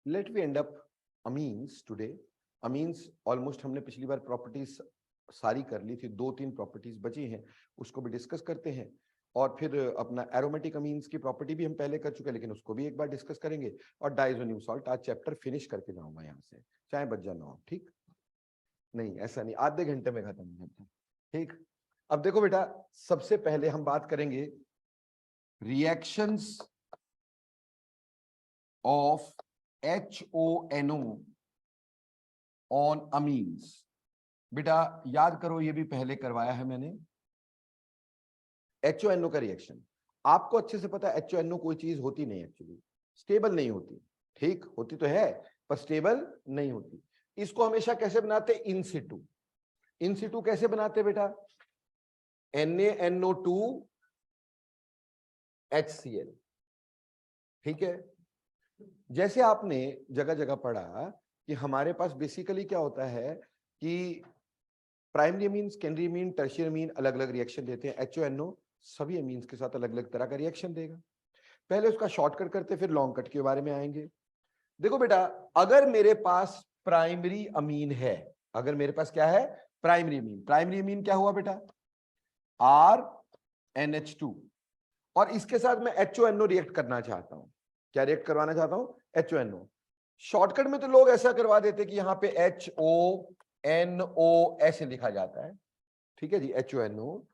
Late we end up amines today. Amines almost हमने पिछली बार properties सारी कर ली थी, 2-3 प्रॉपर्टीज बची हैं, उसको भी डिस्कस करते हैं। और फिर अपना एरोमेटिक अमीन्स की प्रॉपर्टी भी हम पहले कर चुके हैं, लेकिन उसको भी एक बार डिस्कस करेंगे। और डाइज़ोनियम सॉल्ट आज चैप्टर फिनिश करके जाऊंगा यहाँ से, चाहे बच जाना हो। ठीक नहीं, ऐसा नहीं, आधे घंटे में खत्म करता। ठीक, अब देखो बेटा, सबसे पहले हम बात करेंगे reactions of HONO on amines. बेटा याद करो, ये भी पहले करवाया है मैंने। HONO का रिएक्शन आपको अच्छे से पता है। HONO कोई चीज होती नहीं, एक्चुअली स्टेबल नहीं होती। ठीक, होती तो है पर स्टेबल नहीं होती। इसको हमेशा कैसे बनाते? इन सिटू। इन सिटू कैसे बनाते बेटा? NaNO2 HCl। ठीक है, जैसे आपने जगह जगह पढ़ा कि हमारे पास बेसिकली क्या होता है कि primary amine, secondary amine, tertiary amine अलग अलग रिएक्शन देते हैं। HONO सभी अमीन्स के साथ अलग अलग तरह का रिएक्शन देगा। पहले उसका शॉर्टकट करते, फिर लॉन्ग कट के बारे में आएंगे। देखो बेटा, अगर मेरे पास प्राइमरी अमीन है, अगर मेरे पास क्या है? Primary amine. प्राइमरी अमीन क्या हुआ बेटा? RNH2। और इसके साथ मैं HONO रिएक्ट करना चाहता हूं। क्या रिएक्ट करवाना चाहता हूं? HONO। शॉर्टकट में तो लोग ऐसा करवा देते कि यहां पे HONO ऐसे लिखा जाता है। ठीक है जी, HONO।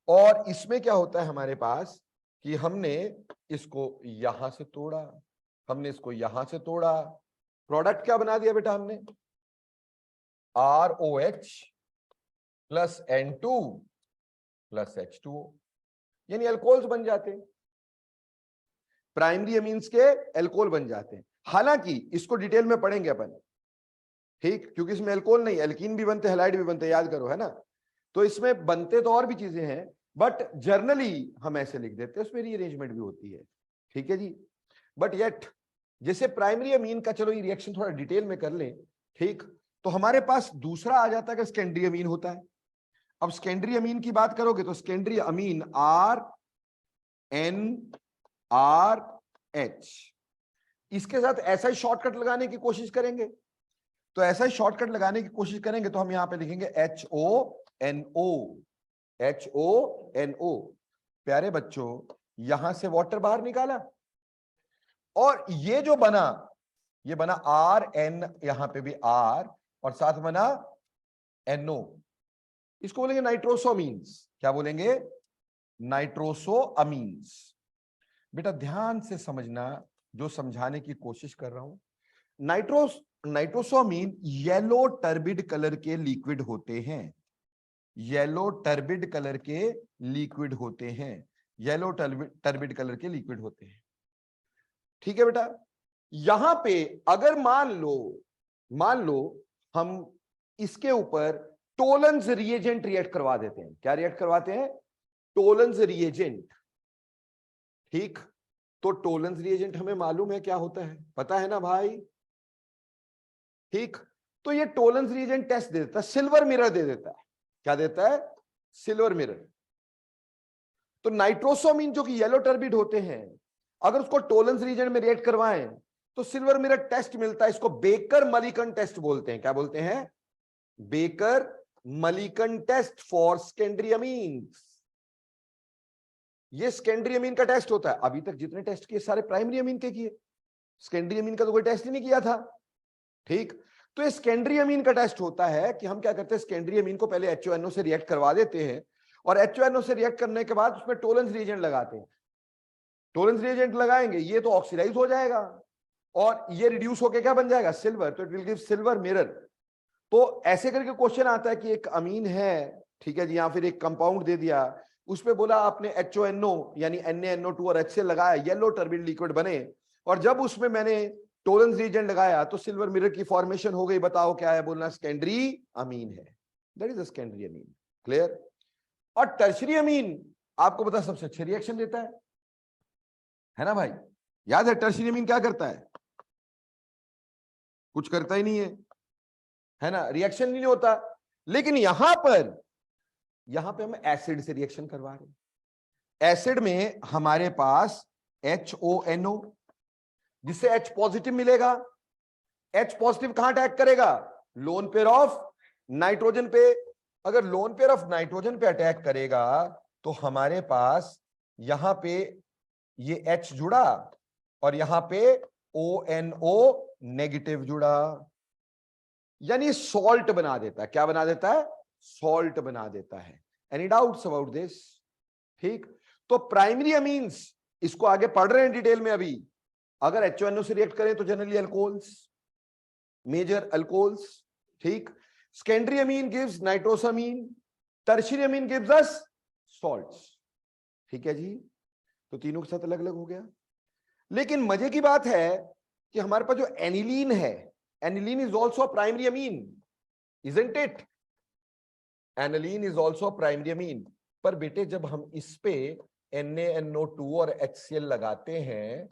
और इसमें क्या होता है हमारे पास कि हमने इसको यहां से तोड़ा, हमने इसको यहां से तोड़ा, प्रोडक्ट क्या बना दिया बेटा हमने? ROH plus N2 plus H2O, यानी अल्कोहल्स बन जाते हैं। प्राइमरी अमीन्स के अल्कोहल बन जाते हैं। हालांकि इसको डिटेल में पढ़ेंगे अपन, ठीक, क्योंकि इसमें अल्कोहल नहीं, एल्कीन भी बनते, हैलाइड भी बनते, याद करो, है ना। तो इसमें बनते तो और भी चीजें हैं, बट जर्नली हम ऐसे लिख देते हैं, उसमें रीअरेंजमेंट भी होती है। ठीक है जी, बट येट जैसे प्राइमरी अमीन का, चलो ये रिएक्शन थोड़ा डिटेल में कर लें। ठीक, तो हमारे पास दूसरा आ जाता है कि सेकेंडरी अमीन होता है। अब सेकेंडरी अमीन की बात करोगे तो सेकेंडरी अमीन RNRH, इसके साथ ऐसा ही शॉर्टकट लगाने की कोशिश करेंगे। तो ऐसा ही शॉर्टकट लगाने की कोशिश करेंगे तो हम यहां पे लिखेंगे HONO। HONO। प्यारे बच्चों, यहां से वाटर बाहर निकाला और ये जो बना, ये बना RN, यहां पे भी R और साथ बना NO। इसको बोलेंगे नाइट्रोसोअमीन्स। क्या बोलेंगे? नाइट्रोसोअमीन्स। बेटा ध्यान से समझना जो समझाने की कोशिश कर रहा हूं। नाइट्रोसोअमीन येलो टर्बिड कलर के लिक्विड होते हैं। येलो टर्बिड कलर के लिक्विड होते हैं। येलो टर्बिड कलर के लिक्विड होते हैं। ठीक है बेटा, यहां पे अगर मान लो हम इसके ऊपर टोलेंस रिएजेंट रिएक्ट करवा देते हैं। क्या रिएक्ट करवाते हैं? Tollens reagent. ठीक, तो टोलेंस रिएजेंट हमें मालूम है क्या होता है, पता है ना भाई। ठीक, तो ये टोलेंस रिएजेंट टेस्ट दे देता है, सिल्वर मिरर दे देता है। क्या देता है? Silver mirror. तो नाइट्रोसोअमीन जो कि येलो टर्बिड होते हैं, अगर उसको टोलेंस रिएजेंट में रिएक्ट करवाएं तो सिल्वर मिरर टेस्ट मिलता है। इसको बेकर मलिकन टेस्ट बोलते हैं। क्या बोलते हैं? Baker Mulliken test for secondary amines. ये सेकेंडरी अमीन का टेस्ट होता है। अभी तक जितने टेस्ट किए सारे प्राइमरी अमीन के किए, सेकेंडरी अमीन का तो कोई टेस्ट ही नहीं किया था। ठीक, तो ये सेकेंडरी अमीन का टेस्ट होता है कि हम क्या करते हैं, सेकेंडरी अमीन को पहले HONO से रिएक्ट करवा देते हैं और HONO से रिएक्ट करने के बाद उसमें टोलेंस रिएजेंट लगाते हैं। टोलेंस रिएजेंट लगाएंगे, ये तो ऑक्सीडाइज हो जाएगा और ये रिड्यूस होकर क्या बन जाएगा? सिल्वर। तो it will give silver mirror. तो ऐसे करके क्वेश्चन आता है कि एक अमीन है, ठीक है जी, या फिर एक कंपाउंड दे दिया, उसपे बोला आपने HONO यानी NaNO2 और HCl लगाया, येलो टर्बिड लिक्विड बने, और जब उसमें मैंने टोलेंस रिएजेंट लगाया तो सिल्वर मिरर की फॉर्मेशन हो गई। बताओ क्या है? बोलना सेकेंडरी अमीन है। That is a secondary amine. Clear? और टर्शियरी अमीन आपको पता सबसे अच्छा रिएक्शन देता है ना भाई। याद है टर्शियरी अमीन क्या करता है? कुछ करता ही नहीं है ना, रिएक्शन नहीं होता। लेकिन यहां पे हम एसिड से रिएक्शन करवा रहे हैं। एसिड में हमारे पास HONO, जिससे H पॉजिटिव मिलेगा, H पॉजिटिव कहां अटैक करेगा? लोन पेयर ऑफ नाइट्रोजन पे। अगर लोन पेयर ऑफ नाइट्रोजन पे अटैक करेगा तो हमारे पास यहां पे ये H जुड़ा और यहां पे ONO नेगेटिव जुड़ा, यानी सॉल्ट बना देता है। क्या बना देता है? सॉल्ट बना देता है। Any doubts about this? ठीक, तो प्राइमरी अमीन्स इसको आगे पढ़ रहे हैं डिटेल में अभी। अगर HONO से रिएक्ट करें तो जनरली अल्कोहल्स, मेजर अल्कोहल्स। ठीक, सेकेंडरी अमीन गिव्स नाइट्रोसामीन, टर्शियरी अमीन गिव्स अस सॉल्ट्स। ठीक है जी, तो तीनों के साथ अलग अलग हो गया। लेकिन मजे की बात है कि हमारे पास जो एनिलीन है, aniline is also primary amine, isn't it? Aniline is also primary amine. पर बेटे जब हम इस पे NaNO2 और HCl लगाते हैं,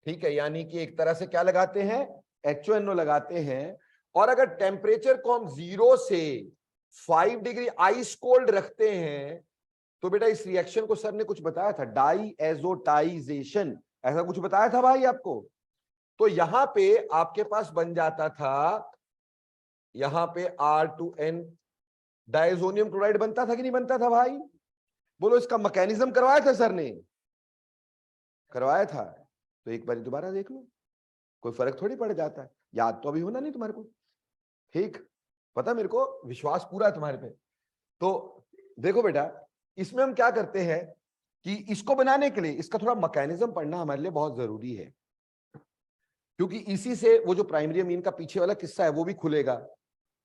ठीक है, यानी कि एक तरह से क्या लगाते हैं? HONO लगाते हैं, और अगर टेम्परेचर को हम 0 से 5 डिग्री आइस कोल्ड रखते हैं तो बेटा इस रिएक्शन को सर ने कुछ बताया था, डाई एजोटाइजेशन, ऐसा कुछ बताया था भाई आपको। तो यहां पे आपके पास बन जाता था, यहां पे R2N डायजोनियम क्लोराइड बनता था कि नहीं बनता था भाई? बोलो, इसका मैकेनिज्म करवाया था सर ने? करवाया था। तो एक बार दोबारा देख लो, कोई फर्क थोड़ी पड़ जाता है। याद तो अभी होना नहीं तुम्हारे को, ठीक? पता मेरे को, विश्वास पूरा है तुम्हारे पे। तो देखो बेटा, इसमें हम क्या करते हैं कि इसको बनाने के लिए इसका थोड़ा मैकेनिज्म पढ़ना हमारे लिए बहुत जरूरी है, क्योंकि इसी से वो जो प्राइमरी अमीन का पीछे वाला किस्सा है वो भी खुलेगा।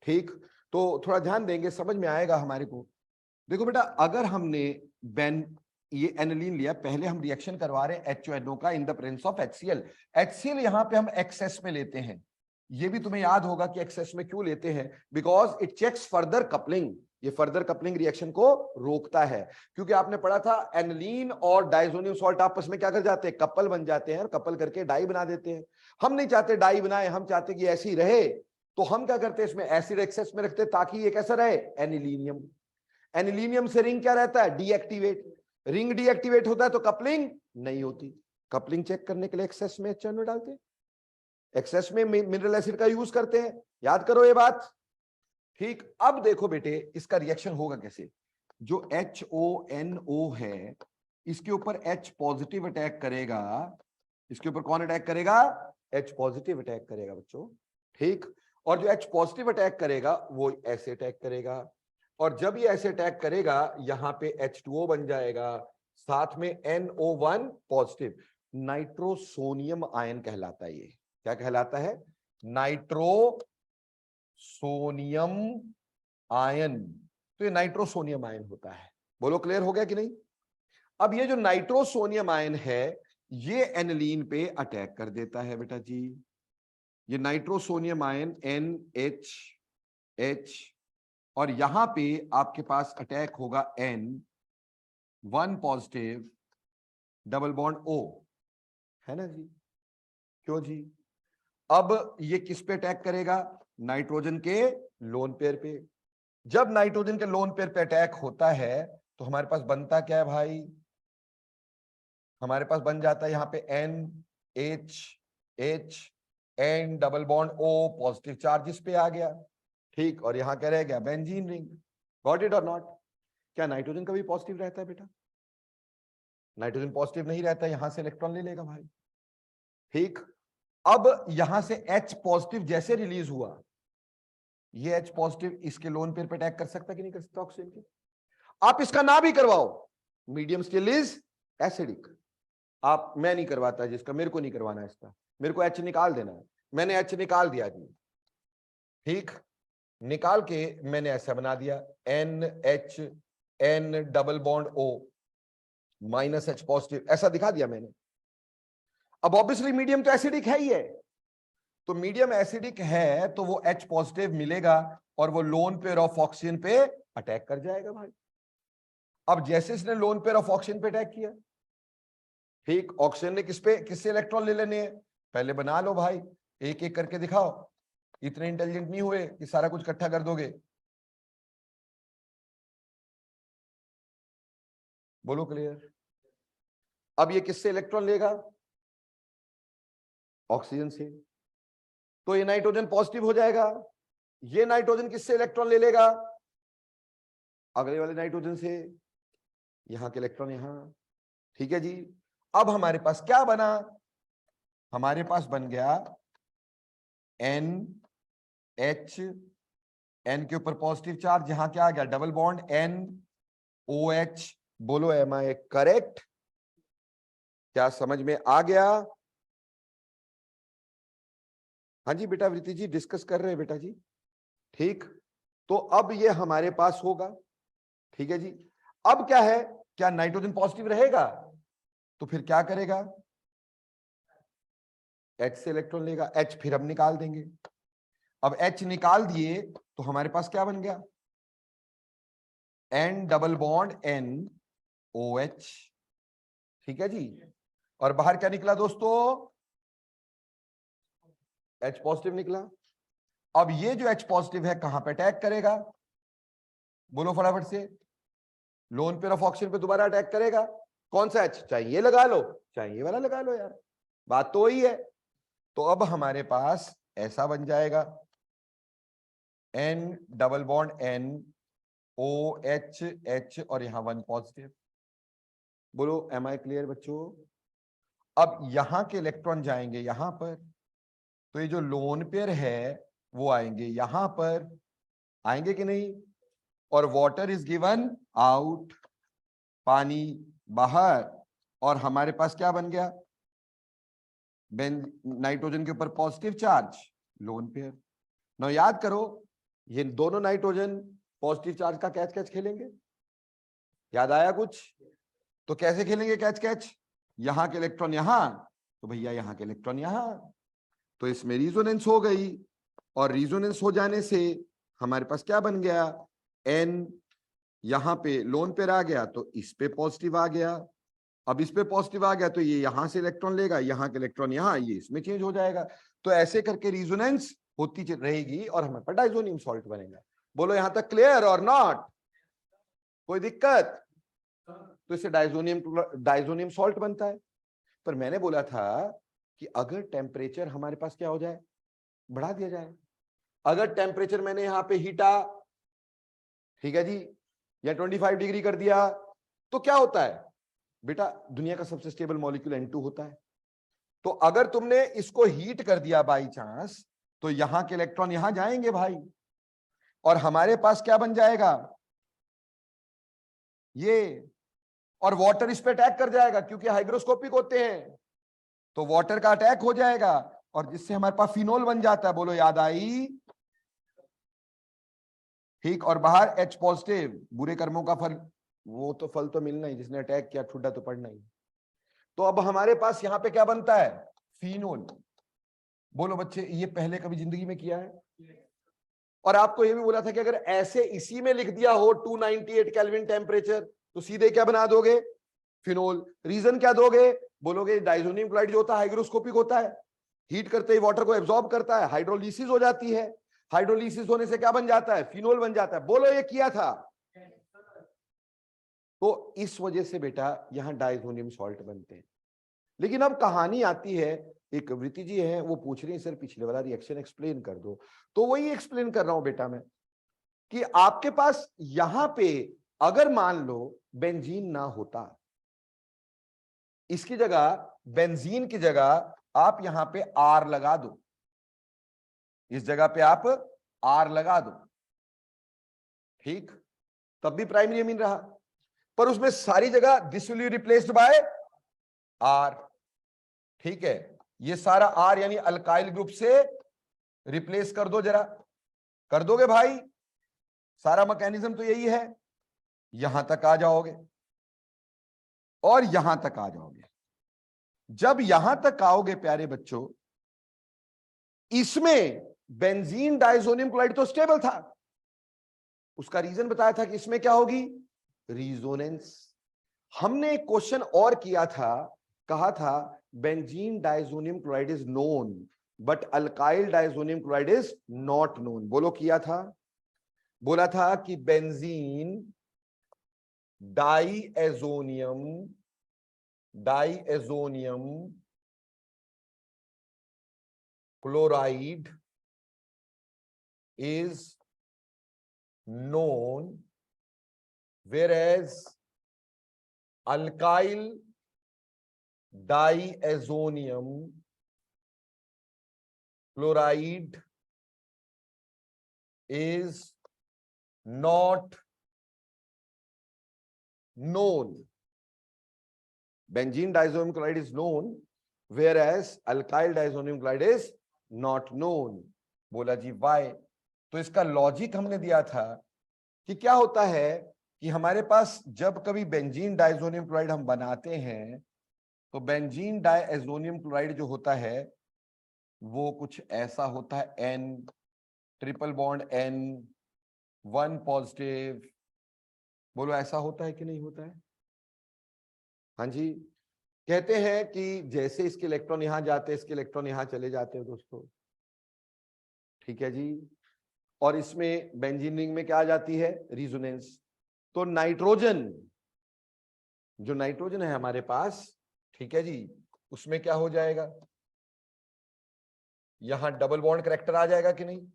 ठीक, तो थोड़ा ध्यान देंगे, समझ में आएगा हमारे को। देखो बेटा, अगर हमने ये एनिलीन लिया, पहले हम रिएक्शन करवा रहे हैं HONO का इन the presence of HCl। HCl यहां पे हम एक्सेस में लेते हैं। ये भी तुम्हें याद होगा कि एक्सेस में क्यों लेते हैं, because it checks further coupling. ये फर्दर कपलिंग रिएक्शन को रोकता है, क्योंकि आपने पढ़ा था एनिलीन और डाइजोनियम सॉल्ट आपस में क्या कर जाते हैं? कपल बन जाते हैं, और कपल करके डाई बना देते हैं। हम नहीं चाहते डाई बनाए, हम चाहते कि ऐसी रहे। तो हम क्या करते हैं, इसमें एसिड एक्सेस में रखते हैं ताकि ये कैसा रहे? एनिलीनियम। एनिलीनियम से रिंग क्या रहता है? डीएक्टिवेट। रिंग डीएक्टिवेट होता है तो कपलिंग नहीं होती। कपलिंग चेक करने के लिए एक्सेस में HNO डालते हैं, एक्सेस में मिनरल एसिड का यूज करते हैं। याद करो ये बात। ठीक, अब देखो बेटे, इसका रिएक्शन होगा कैसे? जो HONO है, इसके ऊपर H पॉजिटिव अटैक करेगा। इसके ऊपर कौन अटैक करेगा? H पॉजिटिव अटैक करेगा बच्चों। ठीक, और जो H पॉजिटिव अटैक करेगा वो ऐसे अटैक करेगा, और जब ये ऐसे अटैक करेगा यहां पे H2O बन जाएगा, साथ में NO1 पॉजिटिव। नाइट्रोसोनियम आयन कहलाता है ये। क्या कहलाता है? Nitrosonium ion. तो ये नाइट्रोसोनियम आयन होता है। बोलो, क्लियर हो गया कि नहीं? अब ये जो नाइट्रोसोनियम आयन है ये एनिलीन पे अटैक कर देता है बेटा जी। ये नाइट्रोसोनियम आयन NH, और यहां पे आपके पास अटैक होगा N1 positive double bond O, है ना जी? क्यों जी? अब ये किस पे अटैक करेगा? नाइट्रोजन के लोन पेयर पे। जब नाइट्रोजन के लोन पेयर पे अटैक होता है तो हमारे पास बनता क्या है भाई? हमारे पास बन जाता है यहां पे NH, N double bond O, positive charge इस पे आ गया। ठीक, और यहां क्या रह गया? Benzene ring. गॉट इट और नॉट? क्या नाइट्रोजन का भी पॉजिटिव रहता है बेटा? नाइट्रोजन पॉजिटिव नहीं रहता, यहां से इलेक्ट्रॉन ले लेगा भाई। ठीक, अब यहां से H पॉजिटिव जैसे रिलीज हुआ, ये H पॉजिटिव इसके लोन पेयर पे अटैक कर सकता कि नहीं कर सकता ऑक्सीजन के? आप इसका ना भी करवाओ, मीडियम स्टिल इज एसिडिक। आप, मैं नहीं करवाता जिसका, मेरे को नहीं करवाना इसका, मेरे को H निकाल देना है। मैंने H निकाल दिया जी। ठीक, निकाल के मैंने ऐसा बना दिया NH, N double bond O minus H positive, ऐसा दिखा दिया मैंने। अब ऑब्वियसली मीडियम तो एसिडिक है ही है, तो मीडियम एसिडिक है तो वो H पॉजिटिव मिलेगा और वो लोन पेयर ऑफ ऑक्सीजन पे अटैक कर जाएगा भाई। अब जैसे इसने लोन पेयर ऑफ ऑक्सीजन पे अटैक किया, ठीक, ऑक्सीजन ने किससे इलेक्ट्रॉन ले लेने हैं? पहले बना लो भाई, एक एक करके दिखाओ। इतने इंटेलिजेंट नहीं हुए कि सारा कुछ इकट्ठा कर दोगे। बोलो क्लियर? अब ये किससे इलेक्ट्रॉन लेगा? ऑक्सीजन से। तो ये नाइट्रोजन पॉजिटिव हो जाएगा। ये नाइट्रोजन किससे इलेक्ट्रॉन ले लेगा? अगले वाले नाइट्रोजन से। यहां के इलेक्ट्रॉन यहां। ठीक है जी। अब हमारे पास क्या बना? हमारे पास बन गया NH, N के ऊपर पॉजिटिव चार्ज, यहां क्या आ गया? Double bond NOH। बोलो एम आई करेक्ट? क्या समझ में आ गया? हाँ जी बेटा, वृत्ति जी डिस्कस कर रहे हैं बेटा जी। ठीक, तो अब ये हमारे पास होगा। ठीक है जी। अब क्या है, क्या नाइट्रोजन पॉजिटिव रहेगा? तो फिर क्या करेगा? H से इलेक्ट्रॉन लेगा, H फिर हम निकाल देंगे। अब H निकाल दिए तो हमारे पास क्या बन गया? N double bond NOH। ठीक है जी। और बाहर क्या निकला दोस्तों? H पॉजिटिव निकला। अब ये जो H पॉजिटिव है कहां पे अटैक करेगा? बोलो फटाफट से। लोन पेयर ऑफ ऑक्सीजन पे दोबारा अटैक करेगा। कौन सा H? चाहे ये लगा लो, चाहे ये वाला लगा लो यार, बात तो वही है। तो अब हमारे पास ऐसा बन जाएगा N double bond NOH H और यहां 1 पॉजिटिव। बोलो एम आई क्लियर बच्चों? अब यहां के इलेक्ट्रॉन जाएंगे यहां पर, तो ये जो लोन पेयर है वो आएंगे यहां पर, आएंगे कि नहीं? और वाटर इज गिवन आउट, पानी बाहर। और हमारे पास क्या बन गया? नाइट्रोजन के ऊपर पॉजिटिव चार्ज, लोन पेयर। ना याद करो, ये दोनों नाइट्रोजन पॉजिटिव चार्ज का कैच कैच खेलेंगे। याद आया कुछ? तो कैसे खेलेंगे कैच कैच? यहां के इलेक्ट्रॉन यहां, तो भैया यहां के इलेक्ट्रॉन यहां, तो इसमें रिजोनेंस हो गई। और रिजोनेंस हो जाने से हमारे पास क्या बन गया? N यहां पे लोन पेयर आ गया तो इस पे पॉजिटिव आ गया। अब इस पे पॉजिटिव आ गया तो ये यहां से इलेक्ट्रॉन लेगा, यहां के इलेक्ट्रॉन यहां, ये इसमें चेंज हो जाएगा। तो ऐसे करके रिजोनेंस होती रहेगी और हमारे पास डाइजोनियम सॉल्ट बनेगा। बोलो यहां तक क्लियर और नॉट? कोई दिक्कत? तो इससे डाइजोनियम सॉल्ट बनता है। पर मैंने बोला था कि अगर टेम्परेचर हमारे पास क्या हो जाए, बढ़ा दिया जाए। अगर टेम्परेचर मैंने यहां पे हीटा, ठीक है जी, या 25 डिग्री कर दिया, तो क्या होता है बेटा? दुनिया का सबसे स्टेबल मॉलिक्यूल N2 होता है। तो अगर तुमने इसको हीट कर दिया बाई चांस, तो यहां के इलेक्ट्रॉन यहां जाएंगे भाई, और हमारे पास क्या बन जाएगा? ये। और वाटर इस पे अटैक कर जाएगा क्योंकि हाइग्रोस्कोपिक होते हैं, तो वाटर का अटैक हो जाएगा और जिससे हमारे पास फिनोल बन जाता है। बोलो याद आई? ठीक। और बाहर H पॉजिटिव, बुरे कर्मों का फल, वो तो फल तो मिलना ही, जिसने अटैक किया ठुड्डा तो पड़ना ही। तो अब हमारे पास यहां पे क्या बनता है? फिनोल। बोलो बच्चे, ये पहले कभी जिंदगी में किया है? और आपको ये भी बोला था कि अगर ऐसे इसी में लिख दिया हो 298 केल्विन टेम्परेचर, तो सीधे क्या बना दोगे? फिनोल। रीजन क्या दोगे? बोलोगे डाइजोनियम क्लोराइड जो होता है हाइग्रोस्कोपिक होता है, हीट करते ही वाटर को एब्जॉर्ब करता है, हाइड्रोलिसिस हो जाती है, हाइड्रोलिसिस होने से क्या बन जाता है? फिनोल बन जाता है। बोलो ये किया था। तो इस वजह से बेटा यहां डाइजोनियम सॉल्ट बनते हैं। लेकिन अब कहानी आती है, एक वृत्ति जी है वो पूछ रही है सर पिछले वाला रिएक्शन एक्सप्लेन कर दो, तो वही एक्सप्लेन कर रहा हूं बेटा मैं, कि आपके पास यहां पे अगर मान लो बेंजीन ना होता, इसकी जगह बेंजीन की जगह आप यहां पे आर लगा दो, इस जगह पे आप आर लगा दो, ठीक, तब भी प्राइमरी अमीन रहा, पर उसमें सारी जगह this will be replaced by R. ठीक है, ये सारा आर यानी अल्काइल ग्रुप से रिप्लेस कर दो, जरा कर दोगे भाई? सारा मैकेनिज्म तो यही है। यहां तक आ जाओगे और यहां तक आ जाओगे। जब यहां तक आओगे प्यारे बच्चों, इसमें बेंजीन डाइजोनियम क्लोराइड तो स्टेबल था, उसका रीजन बताया था कि इसमें क्या होगी? रिजोनेंस। हमने एक क्वेश्चन और किया था, कहा था benzene diazonium chloride is known but alkyl diazonium chloride is not known. बोलो किया था? बोला था कि benzene diazonium chloride is known, whereas alkyl diazonium chloride is not known. Benzene diazonium chloride is known, whereas alkyl diazonium chloride is not known. बोला जी why? तो इसका logic हमने दिया था कि क्या होता है कि हमारे पास जब कभी बेंजीन डाइजोनियम क्लोराइड हम बनाते हैं तो बेंजीन डाइएजोनियम क्लोराइड जो होता है वो कुछ ऐसा होता है, N triple bond N 1 positive. बोलो ऐसा होता है कि नहीं होता है? हाँ जी, कहते हैं कि जैसे इसके इलेक्ट्रॉन यहां जाते हैं इसके इलेक्ट्रॉन यहां चले जाते हैं दोस्तों, ठीक है जी। और इसमें बेंजीन रिंग में क्या आ जाती है? रिजोनेंस। तो नाइट्रोजन, जो नाइट्रोजन है हमारे पास, ठीक है जी, उसमें क्या हो जाएगा? यहां डबल बॉन्ड कैरेक्टर आ जाएगा कि नहीं?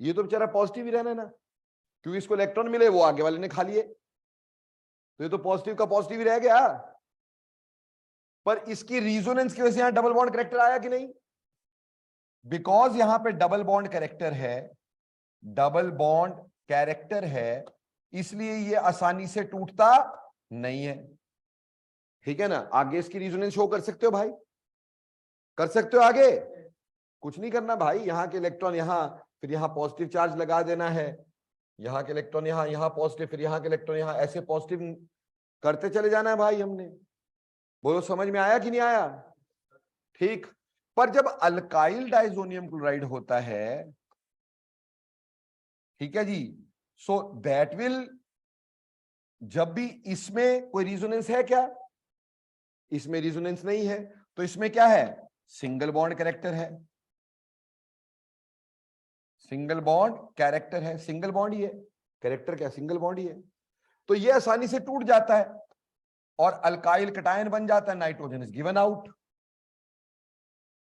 ये तो बेचारा पॉजिटिव ही रहना ना, क्योंकि इसको इलेक्ट्रॉन मिले वो आगे वाले ने खा लिए, तो ये तो पॉजिटिव का पॉजिटिव ही रह गया। पर इसकी रिजोनेंस की वजह से यहां डबल बॉन्ड कैरेक्टर आया कि नहीं? बिकॉज यहां पे डबल बॉन्ड कैरेक्टर है, डबल बॉन्ड कैरेक्टर है, इसलिए ये आसानी से टूटता नहीं है, ठीक है ना। आगे इसकी रिजोनेंस शो कर सकते हो भाई, कर सकते हो आगे? कुछ नहीं करना भाई, यहां के इलेक्ट्रॉन यहां, फिर यहां पॉजिटिव चार्ज लगा देना है, यहां के इलेक्ट्रॉन यहां, यहां पॉजिटिव, फिर यहां के इलेक्ट्रॉन यहां, ऐसे पॉजिटिव करते चले जाना है भाई हमने। बोलो समझ में आया कि नहीं आया? ठीक। पर जब अल्काइल डाइजोनियम क्लोराइड होता है, ठीक है जी, सो दैट विल, जब भी इसमें कोई रिजोनेंस है क्या? इसमें रिजोनेंस नहीं है, तो इसमें क्या है? सिंगल बॉन्ड कैरेक्टर है, सिंगल बॉन्ड कैरेक्टर है, सिंगल बॉन्ड ही है, कैरेक्टर क्या? सिंगल बॉन्ड ही है। तो ये आसानी से टूट जाता है और अल्काइल कटायन बन जाता है, नाइट्रोजन इज गिवन आउट,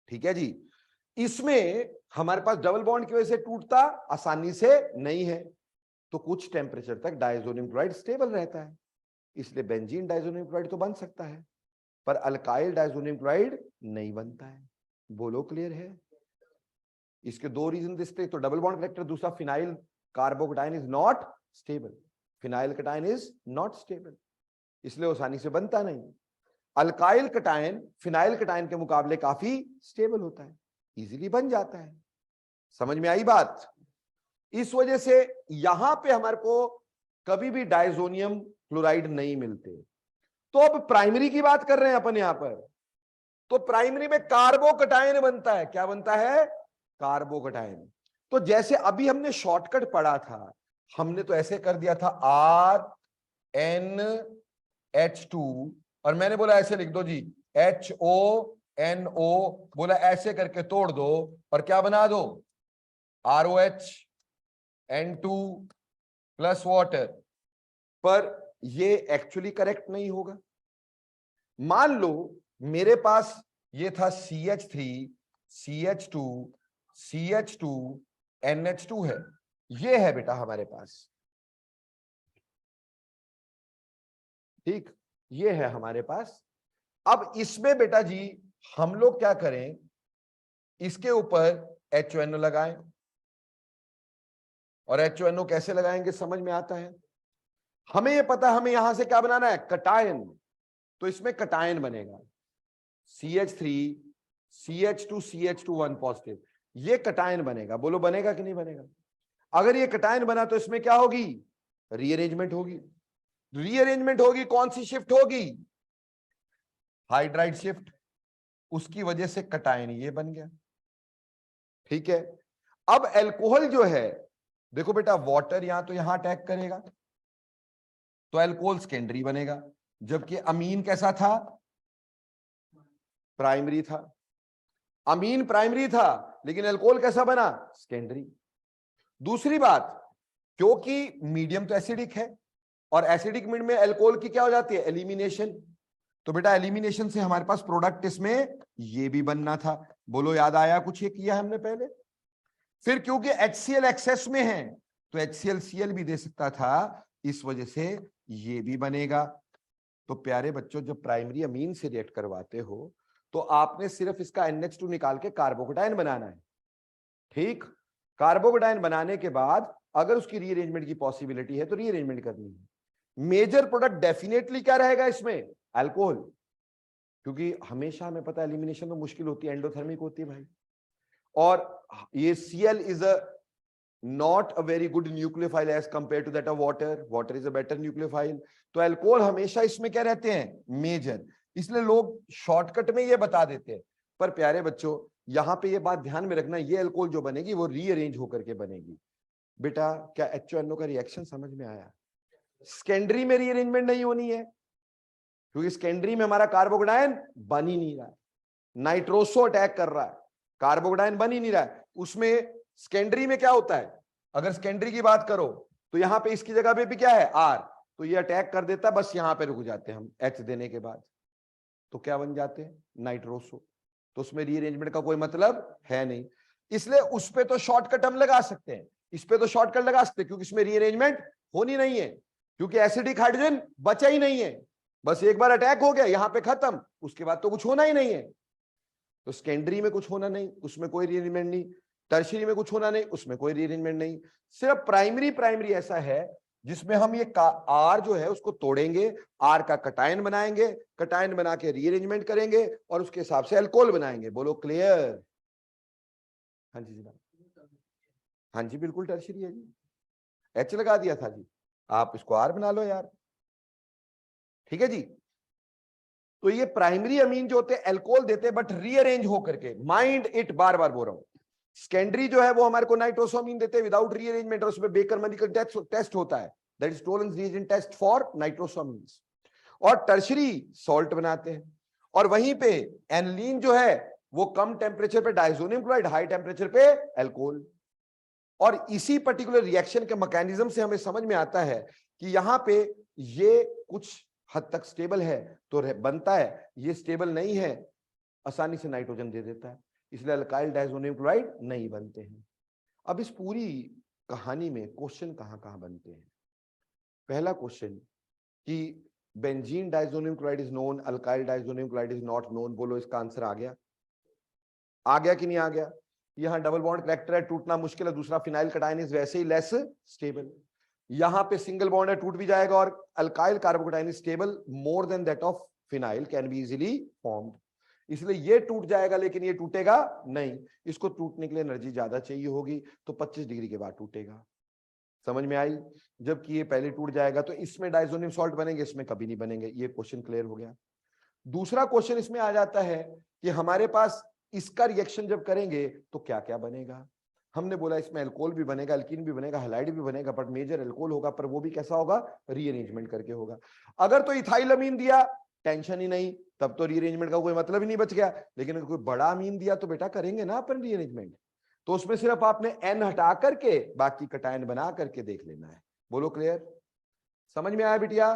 ठीक है जी। इसमें हमारे पास डबल बॉन्ड की वजह से टूटता आसानी से नहीं है, तो कुछ टेम्परेचर तक डाइजोनियम क्लोराइड स्टेबल रहता है, इसलिए बेंजीन डाइजोनियम क्लोराइड तो बन सकता है, पर अल्काइल डाइजोनियम क्लोराइड नहीं बनता है। बोलो क्लियर है? इसके दो रीजन दिखते, तो डबल बॉन्ड कैरेक्टर, दूसरा phenyl कार्बोकटाइन is not stable, phenyl cation is not stable, इसलिए आसानी से बनता नहीं। अल्काइल कटायन फिनाइल कटायन के मुकाबले काफी स्टेबल होता है, इजीली बन जाता है। समझ में आई बात? इस वजह से यहां पे हमारे को कभी भी डाइजोनियम क्लोराइड नहीं मिलते। तो अब प्राइमरी की बात कर रहे हैं अपन यहां पर, तो प्राइमरी में कार्बोकटायन बनता है। क्या बनता है? कार्बोकटायन। तो जैसे अभी हमने शॉर्टकट पढ़ा था, हमने तो ऐसे कर दिया था RNH2, और मैंने बोला ऐसे लिख दो जी, HONO, बोला ऐसे करके तोड़ दो और क्या बना दो? ROH N2 plus water. पर ये एक्चुअली करेक्ट नहीं होगा। मान लो मेरे पास ये था CH3 CH2 CH2 NH2 है, ये है बेटा हमारे पास, ठीक, ये है हमारे पास। अब इसमें बेटा जी हम लोग क्या करें, इसके ऊपर HONO लगाएं, और HONO कैसे लगाएंगे समझ में आता है। हमें ये पता है हमें यहां से क्या बनाना है? कटायन। तो इसमें कटायन बनेगा, CH3 CH2 CH2 1 पॉजिटिव, ये कटायन बनेगा। बोलो बनेगा कि नहीं बनेगा? अगर ये कटायन बना तो इसमें क्या होगी? रीअरेंजमेंट होगी। रीअरेंजमेंट होगी, कौन सी शिफ्ट होगी? हाइड्राइड शिफ्ट, उसकी वजह से कटायन ये बन गया, ठीक है। अब अल्कोहल जो है, देखो बेटा वाटर यहां तो यहां अटैक करेगा तो अल्कोहल सेकेंडरी बनेगा, जबकि अमीन कैसा था? प्राइमरी था। अमीन प्राइमरी था लेकिन अल्कोहल कैसा बना? सेकेंडरी। दूसरी बात, क्योंकि मीडियम तो एसिडिक है और एसिडिक मीडियम में अल्कोहल की क्या हो जाती है? एलिमिनेशन। तो बेटा एलिमिनेशन से हमारे पास प्रोडक्ट इसमें ये भी बनना था। बोलो याद आया कुछ ये किया हमने पहले। फिर क्योंकि HCl एक्सेस में है तो HCl भी दे सकता था, इस वजह से ये भी बनेगा। तो प्यारे बच्चों जब प्राइमरी अमीन से रिएक्ट करवाते हो तो आपने सिर्फ इसका NH2 निकाल के कार्बोकेटाइन बनाना है। ठीक, कार्बोकेटाइन बनाने के बाद अगर उसकी रीअरेंजमेंट की पॉसिबिलिटी है तो रीअरेंजमेंट करनी है। मेजर प्रोडक्ट डेफिनेटली क्या रहेगा इसमें, अल्कोहल, क्योंकि हमेशा हमें पता है एलिमिनेशन तो मुश्किल होती है, एंडोथर्मिक होती है भाई। और ये Cl is a not a very good nucleophile as compare to that of water, water is a better nucleophile. तो अल्कोहल हमेशा इसमें क्या रहते हैं, मेजर, इसलिए लोग शॉर्टकट में ये बता देते हैं। पर प्यारे बच्चों यहां पे ये बात ध्यान में रखना, ये अल्कोहल जो बनेगी वो रीअरेंज होकर के बनेगी। बेटा क्या HNO का रिएक्शन समझ में आया? सेकेंडरी में रीअरेंजमेंट नहीं होनी है क्योंकि सेकेंडरी में हमारा कार्बोकेटाइन बन ही नहीं रहा है, नाइट्रोसो अटैक कर रहा है, कार्बोकेटाइन बन ही नहीं रहा है। उसमें सेकेंडरी में क्या होता है, अगर सेकेंडरी की बात करो तो यहां पे इसकी जगह पे भी क्या है, R, तो ये अटैक कर देता है, बस यहां पे रुक जाते हैं हम H देने के बाद, तो क्या बन जाते हैं, नाइट्रोसो। तो उसमें रीअरेंजमेंट का कोई मतलब है नहीं, इसलिए उस पे तो शॉर्टकट हम लगा सकते हैं, इस पे तो शॉर्टकट लगा सकते हैं क्योंकि इसमें रीअरेंजमेंट होनी नहीं है, क्योंकि एसिडिक हाइड्रोजन बचा ही नहीं है, बस एक बार अटैक हो गया यहां पे खत्म, उसके बाद तो कुछ होना ही नहीं है। तो सेकेंडरी में कुछ होना नहीं, उसमें कोई रीअरेंजमेंट नहीं, टर्शियरी में कुछ होना नहीं, उसमें कोई रीअरेंजमेंट नहीं, सिर्फ प्राइमरी ऐसा है जिसमें हम ये R जो है उसको तोड़ेंगे, R का कटायन बनाएंगे, कटायन बना के रीअरेंजमेंट करेंगे और उसके हिसाब से अल्कोहल बनाएंगे। बोलो क्लियर? हाँ जी जनाब, हाँ जी बिल्कुल टर्शियरी है जी, H लगा दिया था जी, आप इसको R बना लो यार, ठीक है जी। तो ये प्राइमरी अमीन जो होते हैं अल्कोहल देते हैं बट रीअरेंज होकर के, माइंड इट, बार बार बोल रहा हूं। सेकेंडरी जो है वो हमारे को नाइट्रोसोमीन देते हैं विदाउट रीअरेंजमेंट, और उसमें बेकर-मनी टेस्ट होता है, that is Tollens reagent test for nitrosamines. और टर्शरी सॉल्ट बनाते हैं, और वहीं पे एनलीन जो है वो कम टेम्परेचर पे डायजोनियम क्लोराइड, हाई टेम्परेचर पे अल्कोहल। और इसी पर्टिकुलर रिएक्शन के मैकेनिज्म से हमें समझ में आता है कि यहां पे ये कुछ हद तक स्टेबल है तो बनता है, ये स्टेबल नहीं है आसानी से नाइट्रोजन दे देता है, इसलिए अल्काइल डायजोनियम क्लोराइड नहीं बनते हैं। अब इस पूरी कहानी में क्वेश्चन कहां कहां बनते हैं? पहला क्वेश्चन कि benzene diazonium chloride is known, alkyl diazonium chloride is not known, बोलो इसका आंसर आ गया? आ गया कि नहीं आ गया? यहां डबल बॉन्ड करेक्टर है, टूटना मुश्किल है, दूसरा फिनाइल कटायन इज वैसे ही लेस स्टेबल, यहां पे सिंगल बॉन्ड है टूट भी जाएगा, और alkyl carbocation is stable more than that of phenyl, can be easily formed, इसलिए ये टूट जाएगा लेकिन ये टूटेगा नहीं, इसको टूटने के लिए एनर्जी ज्यादा चाहिए होगी, तो 25 डिग्री के बाद टूटेगा। समझ में आई? जबकि ये पहले टूट जाएगा तो इसमें डायजोनियम सॉल्ट बनेंगे, इसमें कभी नहीं बनेंगे। ये क्वेश्चन क्लियर हो गया। दूसरा क्वेश्चन इसमें आ जाता है कि हमारे पास इसका रिएक्शन जब करेंगे तो क्या क्या बनेगा। हमने बोला इसमें अल्कोहल भी बनेगा, अल्कीन भी बनेगा, हैलाइड भी बनेगा, बट मेजर अल्कोहल होगा, पर वो भी कैसा होगा, रीअरेंजमेंट करके होगा। अगर तो इथाइल अमीन दिया टेंशन ही नहीं, तब तो रीअरेंजमेंट का कोई मतलब ही नहीं बच गया, लेकिन अगर कोई बड़ा अमीन दिया तो बेटा करेंगे ना अपन रीअरेंजमेंट, तो उसमें सिर्फ आपने एन हटा करके बाकी कटायन बना करके देख लेना है। बोलो क्लियर? समझ में आया बिटिया?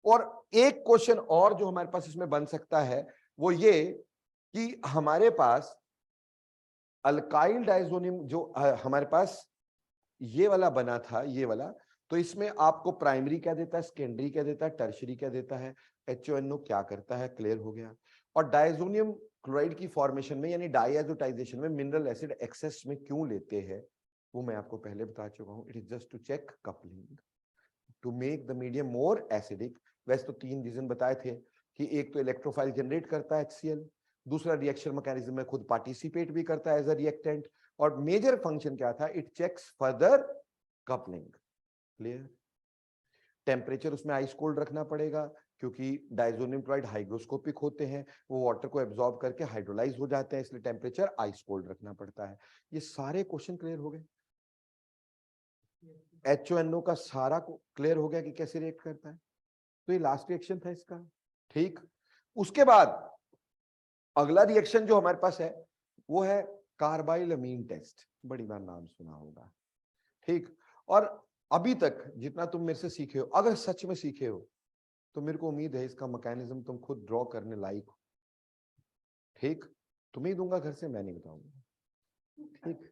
और एक क्वेश्चन और जो हमारे पास इसमें बन सकता है वो ये कि हमारे पास अल्काइल डायजोनियम जो हमारे पास ये वाला बना था, ये वाला, तो इसमें आपको प्राइमरी क्या देता है, सेकेंडरी क्या देता है, टर्शियरी क्या देता है, HONO क्या करता है, क्लियर हो गया। और डायजोनियम क्लोराइड की फॉर्मेशन में यानी डायजोटाइजेशन में मिनरल एसिड एक्सेस में क्यों लेते हैं वो मैं आपको पहले बता चुका हूं, it is just to check coupling to make the medium more acidic. वैसे तो 3 रीजन बताए थे कि एक तो इलेक्ट्रोफाइल जनरेट करता है HCl, दूसरा रिएक्शन मैकेनिज्म में खुद पार्टिसिपेट भी करता है एज अ रिएक्टेंट, और मेजर फंक्शन क्या था, it checks further coupling. Clear? Temperature उसमें आइस कोल्ड रखना पड़ेगा क्योंकि डायजोनियम क्लोराइड हाइग्रोस्कोपिक होते हैं, वो वाटर को एब्जॉर्ब करके हाइड्रोलाइज हो जाते हैं, इसलिए टेम्परेचर आइस कोल्ड रखना पड़ता है। ये सारे क्वेश्चन क्लियर हो गए? HONO का सारा क्लियर हो गया कि कैसे रिएक्ट करता है? तो ये लास्ट रिएक्शन था इसका। ठीक, उसके बाद अगला रिएक्शन जो हमारे पास है वो है कार्बाइल अमीन टेस्ट, बड़ी बार नाम सुना होगा। ठीक, और अभी तक जितना तुम मेरे से सीखे हो, अगर सच में सीखे हो तो मेरे को उम्मीद है इसका मैकेनिज्म तुम खुद ड्रॉ करने लायक हो। ठीक, तुम्हें ही दूंगा घर से, मैं नहीं बताऊंगा। ठीक,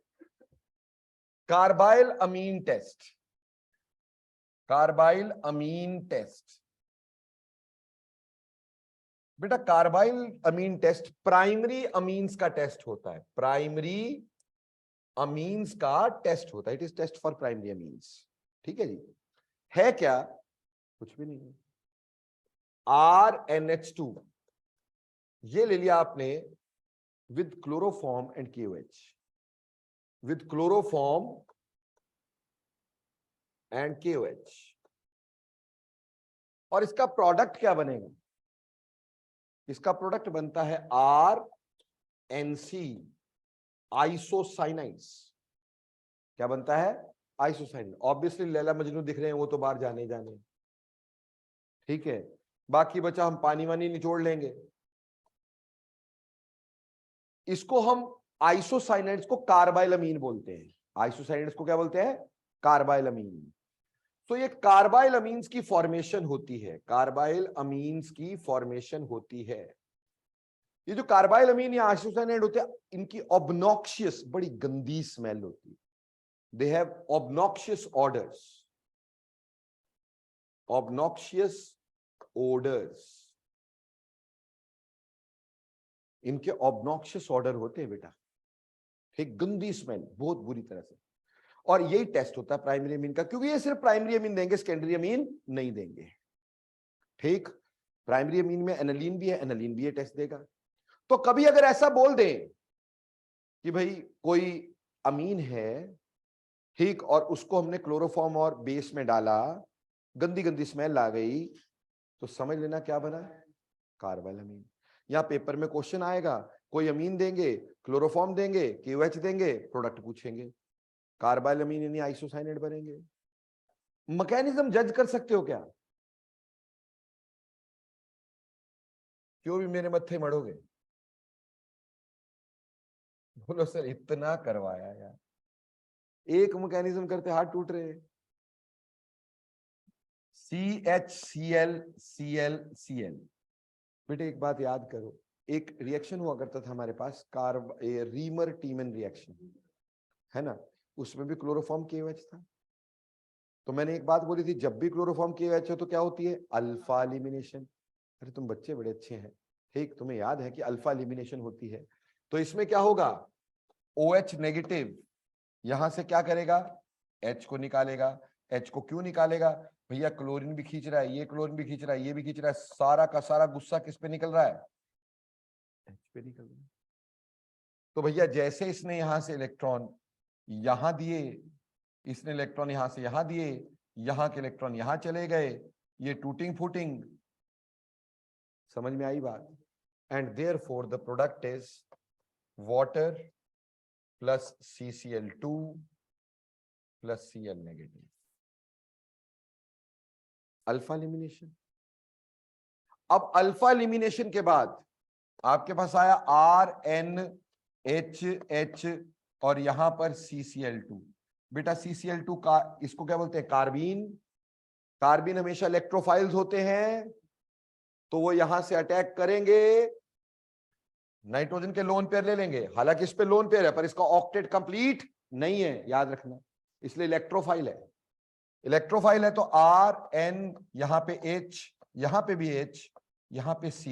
carbylamine test, carbylamine test. बेटा carbylamine test primary amines का टेस्ट होता है, प्राइमरी अमीन्स का टेस्ट होता है। It is test for primary amines. ठीक है जी, है क्या? कुछ भी नहीं है। RNH2 ये ले लिया आपने with chloroform and KOH, with chloroform and KOH, और इसका प्रोडक्ट क्या बनेगा? इसका प्रोडक्ट बनता है RNC, आइसोसाइनाइड्स। क्या बनता है? आइसोसाइनाइड। ऑब्वियसली लैला मजनू दिख रहे हैं, वो तो बाहर जाने जाने। ठीक है, बाकी बचा हम पानी वानी निचोड़ लेंगे। इसको हम आइसोसाइनाइड्स को कार्बाइलअमीन बोलते हैं। आइसोसाइनाइड्स को क्या बोलते हैं? कार्बाइलअमीन। तो ये कार्बाइल अमीन्स की फॉर्मेशन होती है, कार्बाइल अमीन्स की फॉर्मेशन होती है। ये जो कार्बाइल अमीन या आइसोसाइनाइड होते हैं, इनकी ऑब्नॉक्शियस, बड़ी गंदी स्मेल होती है। They have obnoxious orders, obnoxious orders. इनके ऑब्नॉक्शियस ऑर्डर होते हैं बेटा। ठीक, गंदी स्मेल, बहुत बुरी तरह से। और यही टेस्ट होता है प्राइमरी अमीन का, क्योंकि ये सिर्फ प्राइमरी अमीन देंगे, सेकेंडरी अमीन नहीं देंगे। ठीक, प्राइमरी अमीन में एनालीन भी है, एनालीन भी ये टेस्ट देगा। तो कभी अगर ऐसा बोल दें कि भाई कोई अमीन है, ठीक, और उसको हमने क्लोरोफॉर्म और बेस में डाला, गंदी गंदी स्मेल आ गई, तो समझ लेना क्या बना? कार्बाइल अमीन। यहां पेपर में क्वेश्चन आएगा, कोई अमीन देंगे, क्लोरोफॉर्म देंगे, KOH देंगे, प्रोडक्ट पूछेंगे, कार्बाइल अमीन यानी आइसोसाइनाइड बनेंगे। मैकेनिज्म जज कर सकते हो क्या? क्यों भी मेरे मत्थे मढ़ोगे? बोलो सर इतना करवाया यार, एक मैकेनिज्म करते हाथ टूट रहे। CHCl बेटे एक बात याद करो, एक रिएक्शन हुआ करता था हमारे पास, रीमर टीमन रिएक्शन, है ना, उसमें भी क्लोरोफॉर्म KOH था। तो मैंने एक बात बोली थी, जब भी क्लोरोफॉर्म KOH हो तो क्या होती है? Alpha elimination. अरे तुम बच्चे बड़े अच्छे हैं, ठीक, तुम्हें याद है कि अल्फा एलिमिनेशन होती है। तो इसमें क्या होगा? OH नेगेटिव यहां से क्या करेगा? H को निकालेगा। H को क्यों निकालेगा? भैया क्लोरीन भी खींच रहा है, ये क्लोरीन भी खींच रहा है, ये भी खींच रहा है, सारा का सारा गुस्सा किस पे निकल रहा है? H पे निकल रहा है। तो भैया जैसे इसने यहां से इलेक्ट्रॉन यहां दिए, इसने इलेक्ट्रॉन यहां से यहां दिए, यहां के इलेक्ट्रॉन यहां चले गए, ये टूटिंग फूटिंग। समझ में आई बात? And therefore the product is water plus CCl2 plus Cl negative, alpha elimination. अब अल्फा एलिमिनेशन के बाद आपके पास आया RNHH और यहां पर CCl2। बेटा CCl2 का इसको क्या बोलते हैं? कार्बीन। कार्बीन हमेशा इलेक्ट्रोफाइल्स होते हैं, तो वो यहां से अटैक करेंगे, नाइट्रोजन के लोन पेयर ले लेंगे। हालांकि इस पे लोन पेयर है पर इसका ऑक्टेट कंप्लीट नहीं है, याद रखना, इसलिए इलेक्ट्रोफाइल है। इलेक्ट्रोफाइल है तो RN, यहां पे H, यहां पे भी H, यहां पे C,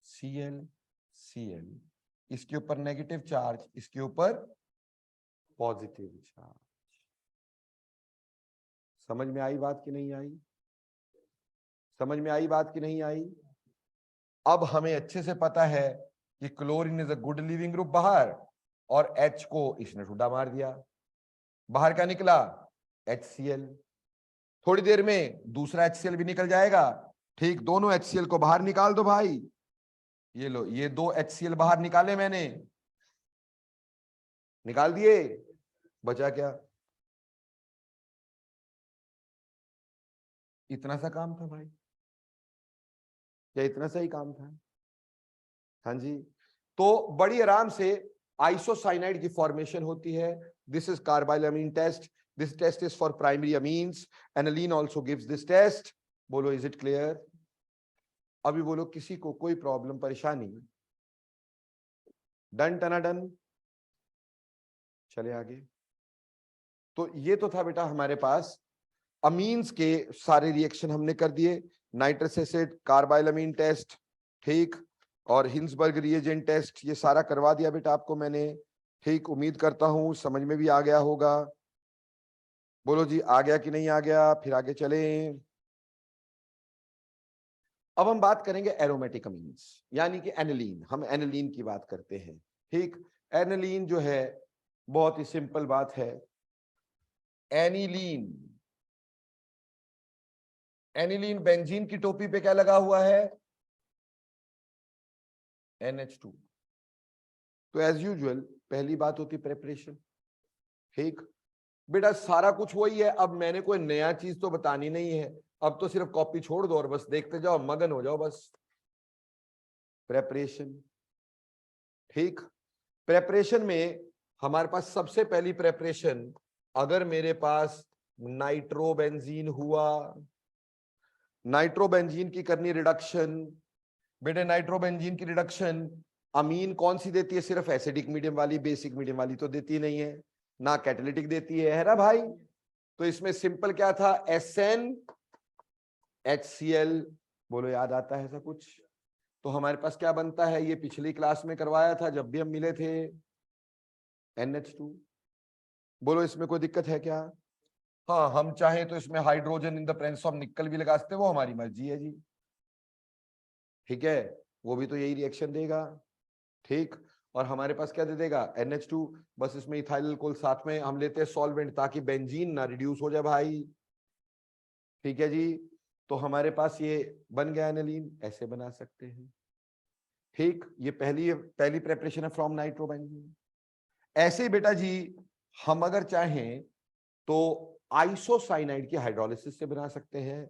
Cl Cl, इसके ऊपर नेगेटिव चार्ज, इसके ऊपर पॉजिटिव चार्ज। समझ में आई बात कि नहीं आई? समझ में आई बात कि नहीं आई? अब हमें अच्छे से पता है कि chlorine is a good leaving group बाहर, और H को इसने ठुड्डा मार दिया, बाहर क्या निकला? HCl। थोड़ी देर में दूसरा HCl भी निकल जाएगा। ठीक, दोनों HCl को बाहर निकाल दो भाई। ये लो, ये दो HCl बाहर निकाले मैंने, निकाल दिए, बचा क्या? इतना सा काम था भाई, क्या इतना सा ही काम था? हाँ जी। तो बड़ी आराम से आइसोसाइनाइड की फॉर्मेशन होती है। This is carbylamine test. This test is for primary amines. Aniline also gives this test. बोलो इज इट क्लियर? अभी बोलो किसी को कोई प्रॉब्लम परेशानी? डन टना डन, चले आगे। तो ये तो था बेटा हमारे पास अमीन्स के सारे रिएक्शन हमने कर दिए, नाइट्रस एसिड, कार्बाइलमीन टेस्ट, ठीक, और हिंसबर्ग रिएजेंट टेस्ट, ये सारा करवा दिया बेटा आपको मैंने, ठीक। उम्मीद करता हूं समझ में भी आ गया होगा। बोलो जी आ गया कि नहीं आ गया? फिर आगे चलें। अब हम बात करेंगे एरोमेटिक अमीन्स, यानी कि एनिलीन। हम एनिलीन की बात करते हैं, ठीक। एनिलीन जो है बहुत ही सिंपल बात है। एनिलीन, एनिलीन बेंजीन की टोपी पे क्या लगा हुआ है? NH2। तो एज यूजुअल पहली बात होती प्रेपरेशन, ठीक। बेटा सारा कुछ वही है, अब मैंने कोई नया चीज तो बतानी नहीं है, अब तो सिर्फ कॉपी छोड़ दो और बस देखते जाओ, मगन हो जाओ बस। प्रेपरेशन, ठीक। प्रेपरेशन में हमारे पास सबसे पहली प्रेपरेशन, अगर मेरे पास नाइट्रोबेंजीन हुआ, नाइट्रोबेंजीन की करनी रिडक्शन। बेटे नाइट्रोबेंजीन की रिडक्शन अमीन कौन सी देती है? सिर्फ एसिडिक मीडियम वाली, बेसिक मीडियम वाली तो देती नहीं है, ना कैटालिटिक देती है ना भाई। तो इसमें सिंपल क्या था? SnHCl। बोलो याद आता है ऐसा कुछ? तो हमारे पास क्या बनता है? ये पिछली क्लास में करवाया था जब भी हम मिले थे, NH2। बोलो इसमें कोई दिक्कत है क्या? हाँ, हम चाहें तो इसमें hydrogen in the presence of निकल भी लगा सकते, वो हमारी मर्जी है जी, ठीक है। वो भी तो यही रिएक्शन देगा, ठीक। और हमारे पास क्या दे देगा? NH2। बस इसमें इथाइल अल्कोहल साथ में हम लेते हैं सॉल्वेंट, ताकि बेंजीन ना रिड्यूस हो जाए भाई, ठीक है जी। तो हमारे पास ये बन गया एनिलीन, ऐसे बना सकते हैं, ठीक। ये पहली प्रेपरेशन है फ्रॉम नाइट्रोबेंजीन। ऐसे बेटा जी हम अगर चाहें तो आइसोसाइनाइड की हाइड्रोलिसिस से बना सकते हैं।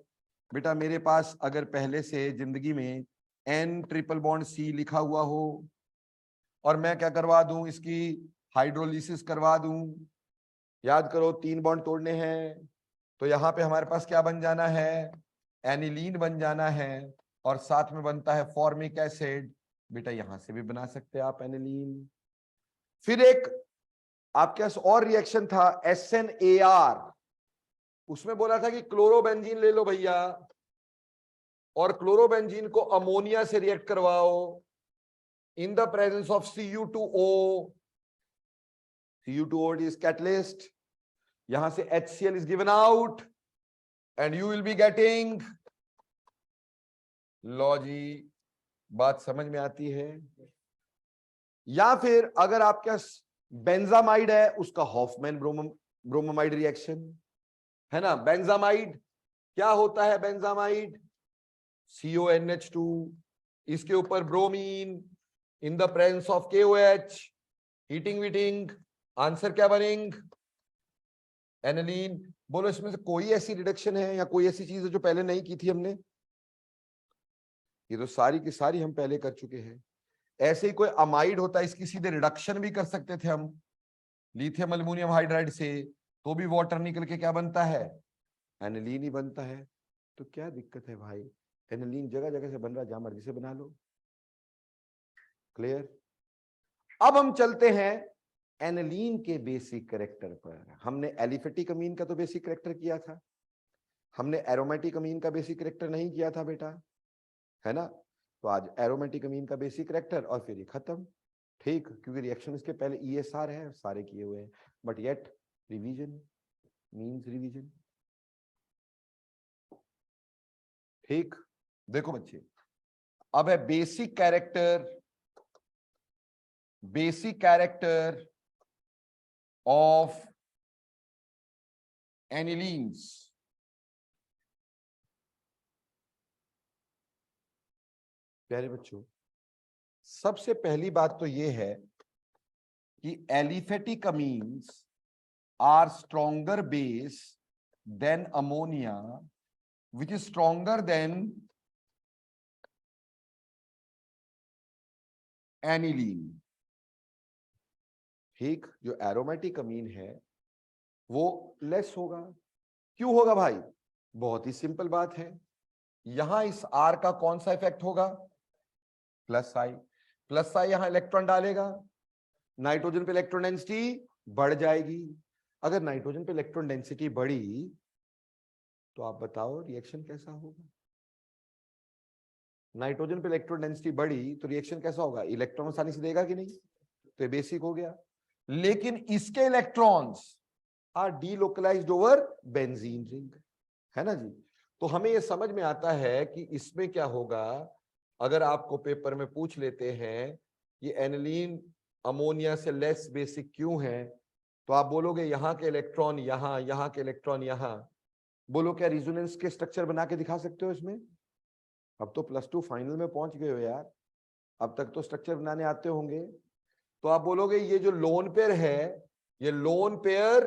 बेटा मेरे पास अगर पहले से जिंदगी में N ट्रिपल बॉन्ड C लिखा हुआ हो और मैं क्या करवा दूं, इसकी हाइड्रोलिसिस करवा दूं, याद करो 3 बॉन्ड तोड़ने हैं, तो यहां पे हमारे पास क्या बन जाना है? एनिलीन बन जाना है, और साथ में बनता है फॉर्मिक एसिड। बेटा यहां से भी बना सकते हैं आप एनिलीन। फिर एक आपके पास और रिएक्शन था SnAr, उसमें बोला था कि क्लोरोबेंजीन ले लो भैया और क्लोरोबेंजीन को अमोनिया से रिएक्ट करवाओ इन the presence of Cu2O। Cu2O is catalyst, यहां से HCl is given out and you will be getting, लो जी बात समझ में आती है? या फिर अगर आपके पास बेंजामाइड है, उसका हॉफमैन ब्रोमोमाइड रिएक्शन है ना। बेंजामाइड क्या होता है? बेंजामाइड CONH2, इसके ऊपर bromine in the presence of KOH, heating वीटिंग, आंसर क्या बनेंगे? एनिलीन। बोलो इसमें से कोई ऐसी रिडक्शन है या कोई ऐसी चीज है जो पहले नहीं की थी हमने? ये तो सारी की सारी हम पहले कर चुके हैं। ऐसे ही कोई अमाइड होता है, इसकी सीधे रिडक्शन भी कर सकते थे हम लिथियम अल्युमिनियम हाइड्राइड से, तो भी वाटर निकल के क्या बनता है? एनिलीन ही बनता है। तो क्या दिक्कत है भाई? एनिलीन जगह जगह से बन रहा, जहां मर्जी से बना लो। क्लियर? अब हम चलते हैं एनिलीन के बेसिक कैरेक्टर पर। हमने एलिफेटिक अमीन का तो बेसिक कैरेक्टर किया था, हमने एरोमेटिक अमीन का बेसिक कैरेक्टर नहीं किया था बेटा, है ना। तो आज एरोमेटिक अमीन का बेसिक कैरेक्टर और फिर ये खत्म, ठीक। क्योंकि रिएक्शन इसके पहले ESR है, सारे किए हुए हैं, but yet revision means revision, ठीक। देखो बच्चे, अब है basic character, basic character of anilines. प्यारे बच्चों, सबसे पहली बात तो यह है कि aliphatic amines are stronger base than ammonia which is stronger than aniline, ठीक। जो एरोमेटिक अमीन है वो लेस होगा। क्यों होगा भाई? बहुत ही सिंपल बात है, यहां इस R का कौन सा इफेक्ट होगा? प्लस आई यहां इलेक्ट्रॉन डालेगा, नाइट्रोजन पे इलेक्ट्रॉन डेंसिटी बढ़ जाएगी। अगर नाइट्रोजन पे इलेक्ट्रॉन डेंसिटी बढ़ी तो आप बताओ रिएक्शन कैसा होगा? नाइट्रोजन पे इलेक्ट्रॉन डेंसिटी बढ़ी तो रिएक्शन कैसा होगा? इलेक्ट्रॉन आसानी से देगा कि नहीं? तो ये बेसिक हो गया। लेकिन इसके electrons are delocalised over benzene ring, है ना जी। तो हमें यह समझ में आता है कि इसमें क्या होगा। अगर आपको पेपर में पूछ लेते हैं ये एनिलीन अमोनिया से लेस बेसिक क्यों है, तो आप बोलोगे यहां के इलेक्ट्रॉन यहां, यहां के इलेक्ट्रॉन यहां। बोलो क्या रिजोनेंस के स्ट्रक्चर बना के दिखा सकते हो इसमें? अब तो +2 फाइनल में पहुंच गए हो यार, अब तक तो स्ट्रक्चर बनाने आते होंगे। तो आप बोलोगे ये जो लोन पेयर है, ये lone pair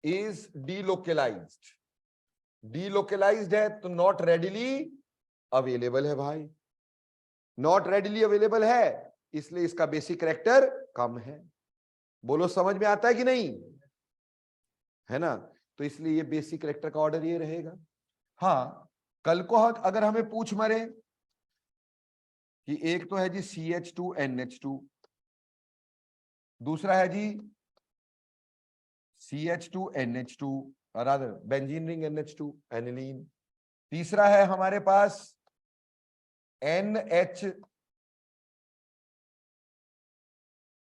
is delocalised. Delocalised है तो नॉट रेडिली अवेलेबल है भाई, नॉट रेडिली अवेलेबल है, इसलिए इसका बेसिक कैरेक्टर कम है। बोलो समझ में आता है कि नहीं? है ना। तो इसलिए ये बेसिक कैरेक्टर का ऑर्डर ये रहेगा। हाँ, कल को अगर हमें पूछ मरे कि एक तो है जी CH2NH2, दूसरा है जी CH2NH2 rather benzene ring NH2 aniline, तीसरा है हमारे पास NH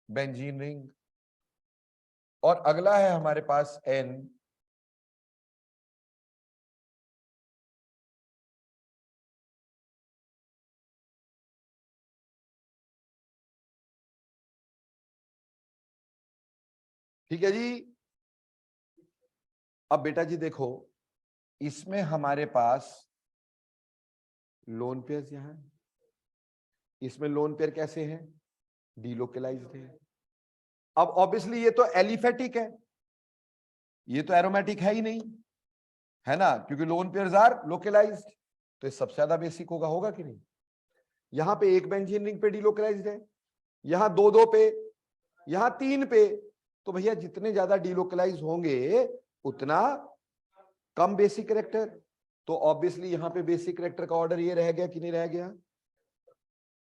बेंजीन रिंग, और अगला है हमारे पास N ठीक है जी। अब बेटा जी देखो, इसमें हमारे पास लोन पेयर्स यहां, इसमें लोन पेयर कैसे हैं? डीलोकलाइज्ड है। अब ऑब्वियसली ये तो एलिफेटिक है, ये तो एरोमेटिक है ही नहीं, है ना, क्योंकि लोन पेयर्स आर लोकलाइज्ड। तो ये सबसे ज्यादा बेसिक होगा कि नहीं? यहां पे एक बेंजीन रिंग पे डीलोकलाइज्ड है, यहां दो पे, यहां 3 पे। तो भैया जितने ज्यादा डीलोकलाइज होंगे उतना कम बेसिक कैरेक्टर। तो ऑब्वियसली यहां पे बेसिक कैरेक्टर का ऑर्डर ये रह गया कि नहीं रह गया?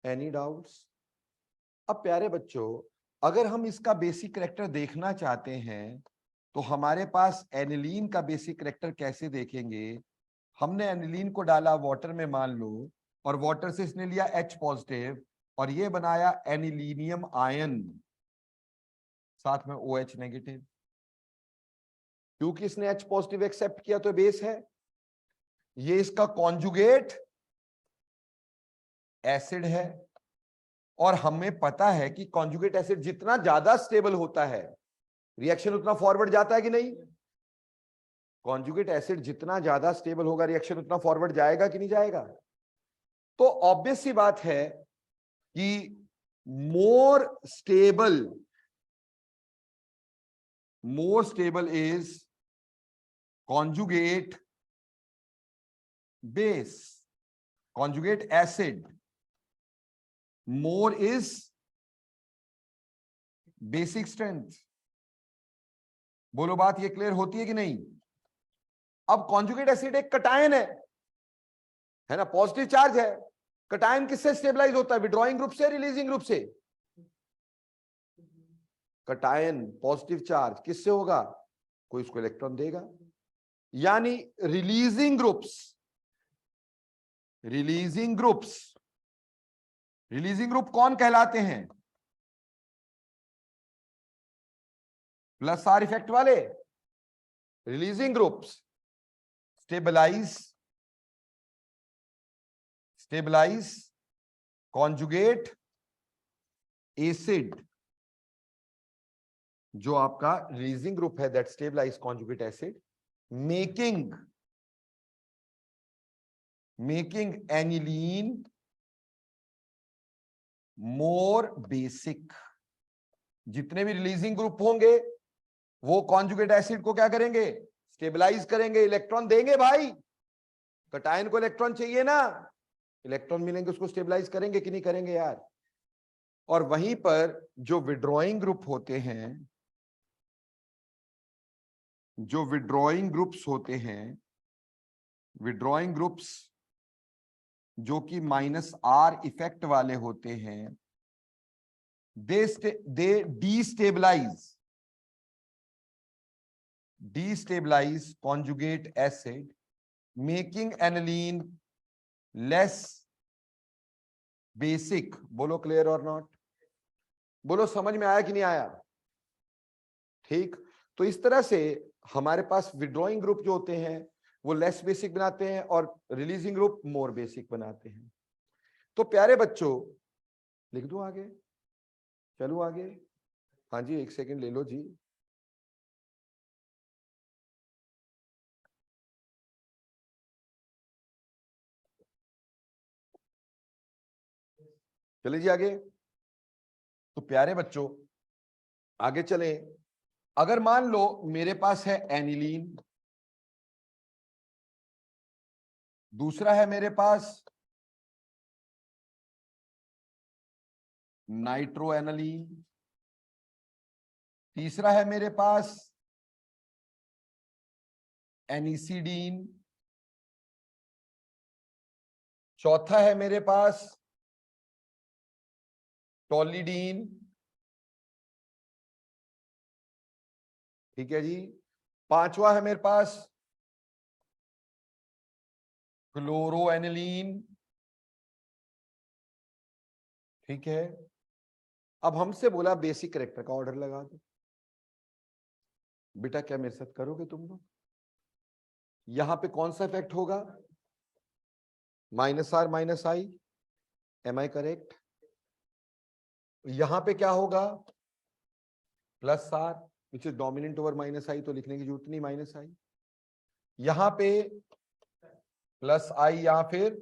Any doubts? अब प्यारे बच्चों, अगर हम इसका बेसिक कैरेक्टर देखना चाहते हैं तो हमारे पास एनिलीन का बेसिक कैरेक्टर कैसे देखेंगे? हमने एनिलीन को डाला वाटर में मान लो, और वाटर से इसने लिया H पॉजिटिव और ये बनाया एनिलीनियम आयन, साथ में OH नेगेटिव। क्योंकि इसने H पॉजिटिव एक्सेप्ट किया तो बेस है, ये इसका कॉन्जुगेट एसिड है। और हमें पता है कि कॉन्जुगेट एसिड जितना ज्यादा स्टेबल होता है रिएक्शन उतना फॉरवर्ड जाता है कि नहीं? कॉन्जुगेट एसिड जितना ज्यादा स्टेबल होगा रिएक्शन उतना फॉरवर्ड जाएगा कि नहीं जाएगा? तो ऑब्वियस सी बात है कि more stable is conjugate base, conjugate acid, more is basic strength। बोलो बात ये क्लियर होती है कि नहीं? अब कॉन्जुगेट एसिड एक कटायन है ना, पॉजिटिव चार्ज है। कटायन किससे स्टेबलाइज होता है? विड्रॉइंग ग्रुप से, रिलीजिंग ग्रुप से? कटायन पॉजिटिव चार्ज किससे होगा? कोई उसको इलेक्ट्रॉन देगा, यानी रिलीजिंग ग्रुप कौन कहलाते हैं? +R इफेक्ट वाले releasing groups stabilise conjugate acid. जो आपका रिलीजिंग ग्रुप है that stabilise conjugate acid, making aniline more basic. जितने भी रिलीजिंग ग्रुप होंगे वो कॉन्जुगेट एसिड को क्या करेंगे? स्टेबलाइज करेंगे, इलेक्ट्रॉन देंगे भाई। कटायन को इलेक्ट्रॉन चाहिए ना, इलेक्ट्रॉन मिलेंगे उसको स्टेबलाइज करेंगे कि नहीं करेंगे यार? और वहीं पर जो विड्रॉइंग ग्रुप होते हैं, जो विड्रॉइंग ग्रुप्स होते हैं विड्रॉइंग ग्रुप्स जो कि -R इफेक्ट वाले होते हैं, दे destabilize conjugate acid, making aniline less basic. बोलो क्लियर और नॉट? बोलो समझ में आया कि नहीं आया? ठीक, तो इस तरह से हमारे पास विड्रॉइंग ग्रुप जो होते हैं वो लेस बेसिक बनाते हैं और रिलीजिंग ग्रुप मोर बेसिक बनाते हैं। तो प्यारे बच्चों, लिख दूं आगे? चलो आगे। हाँ जी, एक सेकंड ले लो जी। चलिए जी आगे। तो प्यारे बच्चों आगे चले। अगर मान लो मेरे पास है एनिलीन, दूसरा है मेरे पास नाइट्रोएनिलीन, तीसरा है मेरे पास एनिसिडीन, चौथा है मेरे पास टोलिडीन, ठीक है जी, पांचवा है मेरे पास क्लोरोएनिलीन, ठीक है। अब हमसे बोला बेसिक कैरेक्टर का ऑर्डर लगा दो। बेटा क्या मेरे साथ करोगे तुम लोग? यहां पे कौन सा इफेक्ट होगा? -R -I, am I correct? यहां पे क्या होगा? +R which is dominant over -I, तो लिखने की जरूरत नहीं -I। यहां पे +I या फिर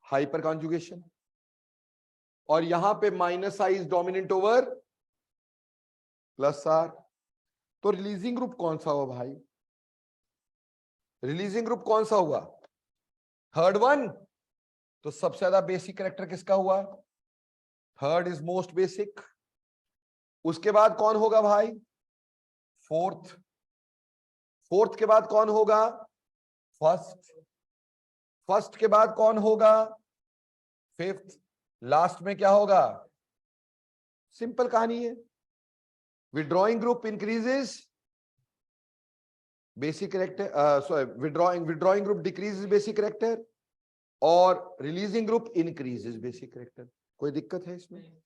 हाइपर कॉन्जुगेशन, और यहां पे -I is dominant over +R। तो रिलीजिंग ग्रुप कौन सा हुआ भाई? रिलीजिंग ग्रुप कौन सा हुआ? Third one. तो सबसे ज्यादा बेसिक कैरेक्टर किसका हुआ? Third is most basic. उसके बाद कौन होगा भाई? फोर्थ। फोर्थ के बाद कौन होगा? फर्स्ट। फर्स्ट के बाद कौन होगा? फिफ्थ। लास्ट में क्या होगा? सिंपल कहानी है। Withdrawing group increases basic character, withdrawing group decreases basic character, और releasing group increases basic character. कोई दिक्कत है इसमें?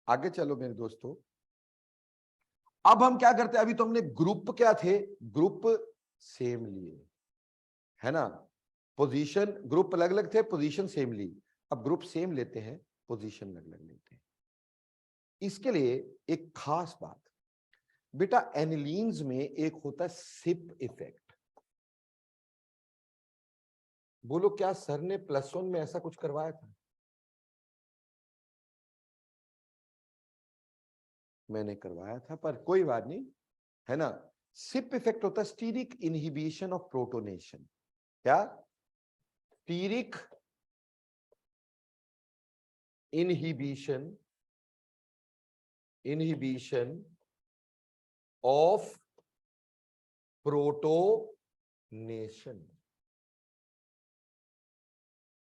आगे चलो मेरे दोस्तों। अब हम क्या करते हैं? अभी तो हमने ग्रुप क्या थे? ग्रुप सेम लिए, है ना? पोजीशन, ग्रुप अलग अलग थे, पोजीशन सेम ली। अब ग्रुप सेम लेते हैं, पोजीशन अलग अलग लेते हैं। इसके लिए एक खास बात, बेटा एनिलीन्स में एक होता है सिप इफेक्ट। बोलो क्या सर ने +1 में ऐसा कुछ करवाया था? मैंने करवाया था, पर कोई बात नहीं, है ना? सिप इफेक्ट होता है स्टीरिक इनहिबिशन ऑफ प्रोटोनेशन। क्या? स्टीरिक इनहिबिशन ऑफ प्रोटोनेशन,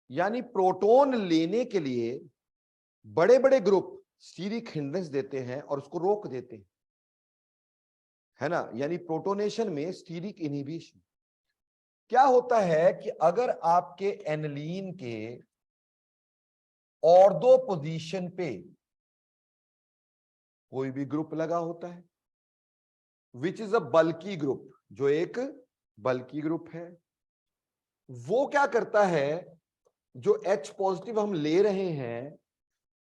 यानी प्रोटोन लेने के लिए बड़े बड़े ग्रुप स्टीरिक हिंड्रेंस देते हैं और उसको रोक देते हैं, है ना? यानी प्रोटोनेशन में स्टीरिक इनहिबिशन। क्या होता है कि अगर आपके एनिलीन के ऑर्थो पोजीशन पे कोई भी ग्रुप लगा होता है, which is a bulky group, जो एक बल्की ग्रुप है, वो क्या करता है? जो H पॉजिटिव हम ले रहे हैं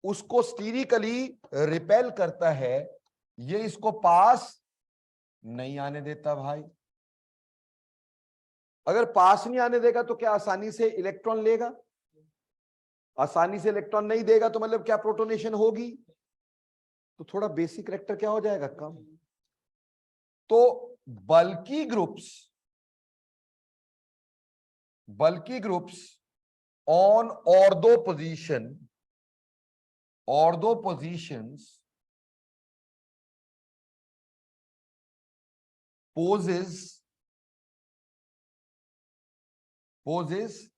उसको स्टीरिकली रिपेल करता है, ये इसको पास नहीं आने देता भाई। अगर पास नहीं आने देगा तो क्या आसानी से इलेक्ट्रॉन लेगा? आसानी से इलेक्ट्रॉन नहीं देगा, तो मतलब क्या प्रोटोनेशन होगी? तो थोड़ा बेसिक कैरेक्टर क्या हो जाएगा? कम। तो bulky groups on ortho positions poses poses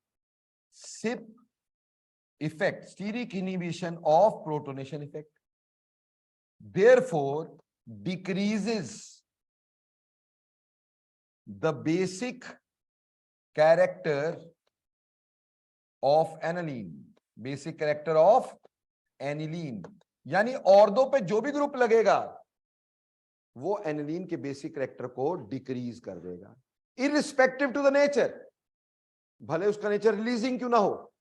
CIP effect, steric inhibition of protonation effect, therefore decreases the basic character of aniline, basic character of aniline, यानी ऑर्दो पे जो भी ग्रुप लगेगा वो एनिलीन के बेसिक कैरेक्टर को डिक्रीज कर देगा, इररिस्पेक्टिव टू द नेचर, भले उसका नेचर रिलीजिंग क्यों ना हो,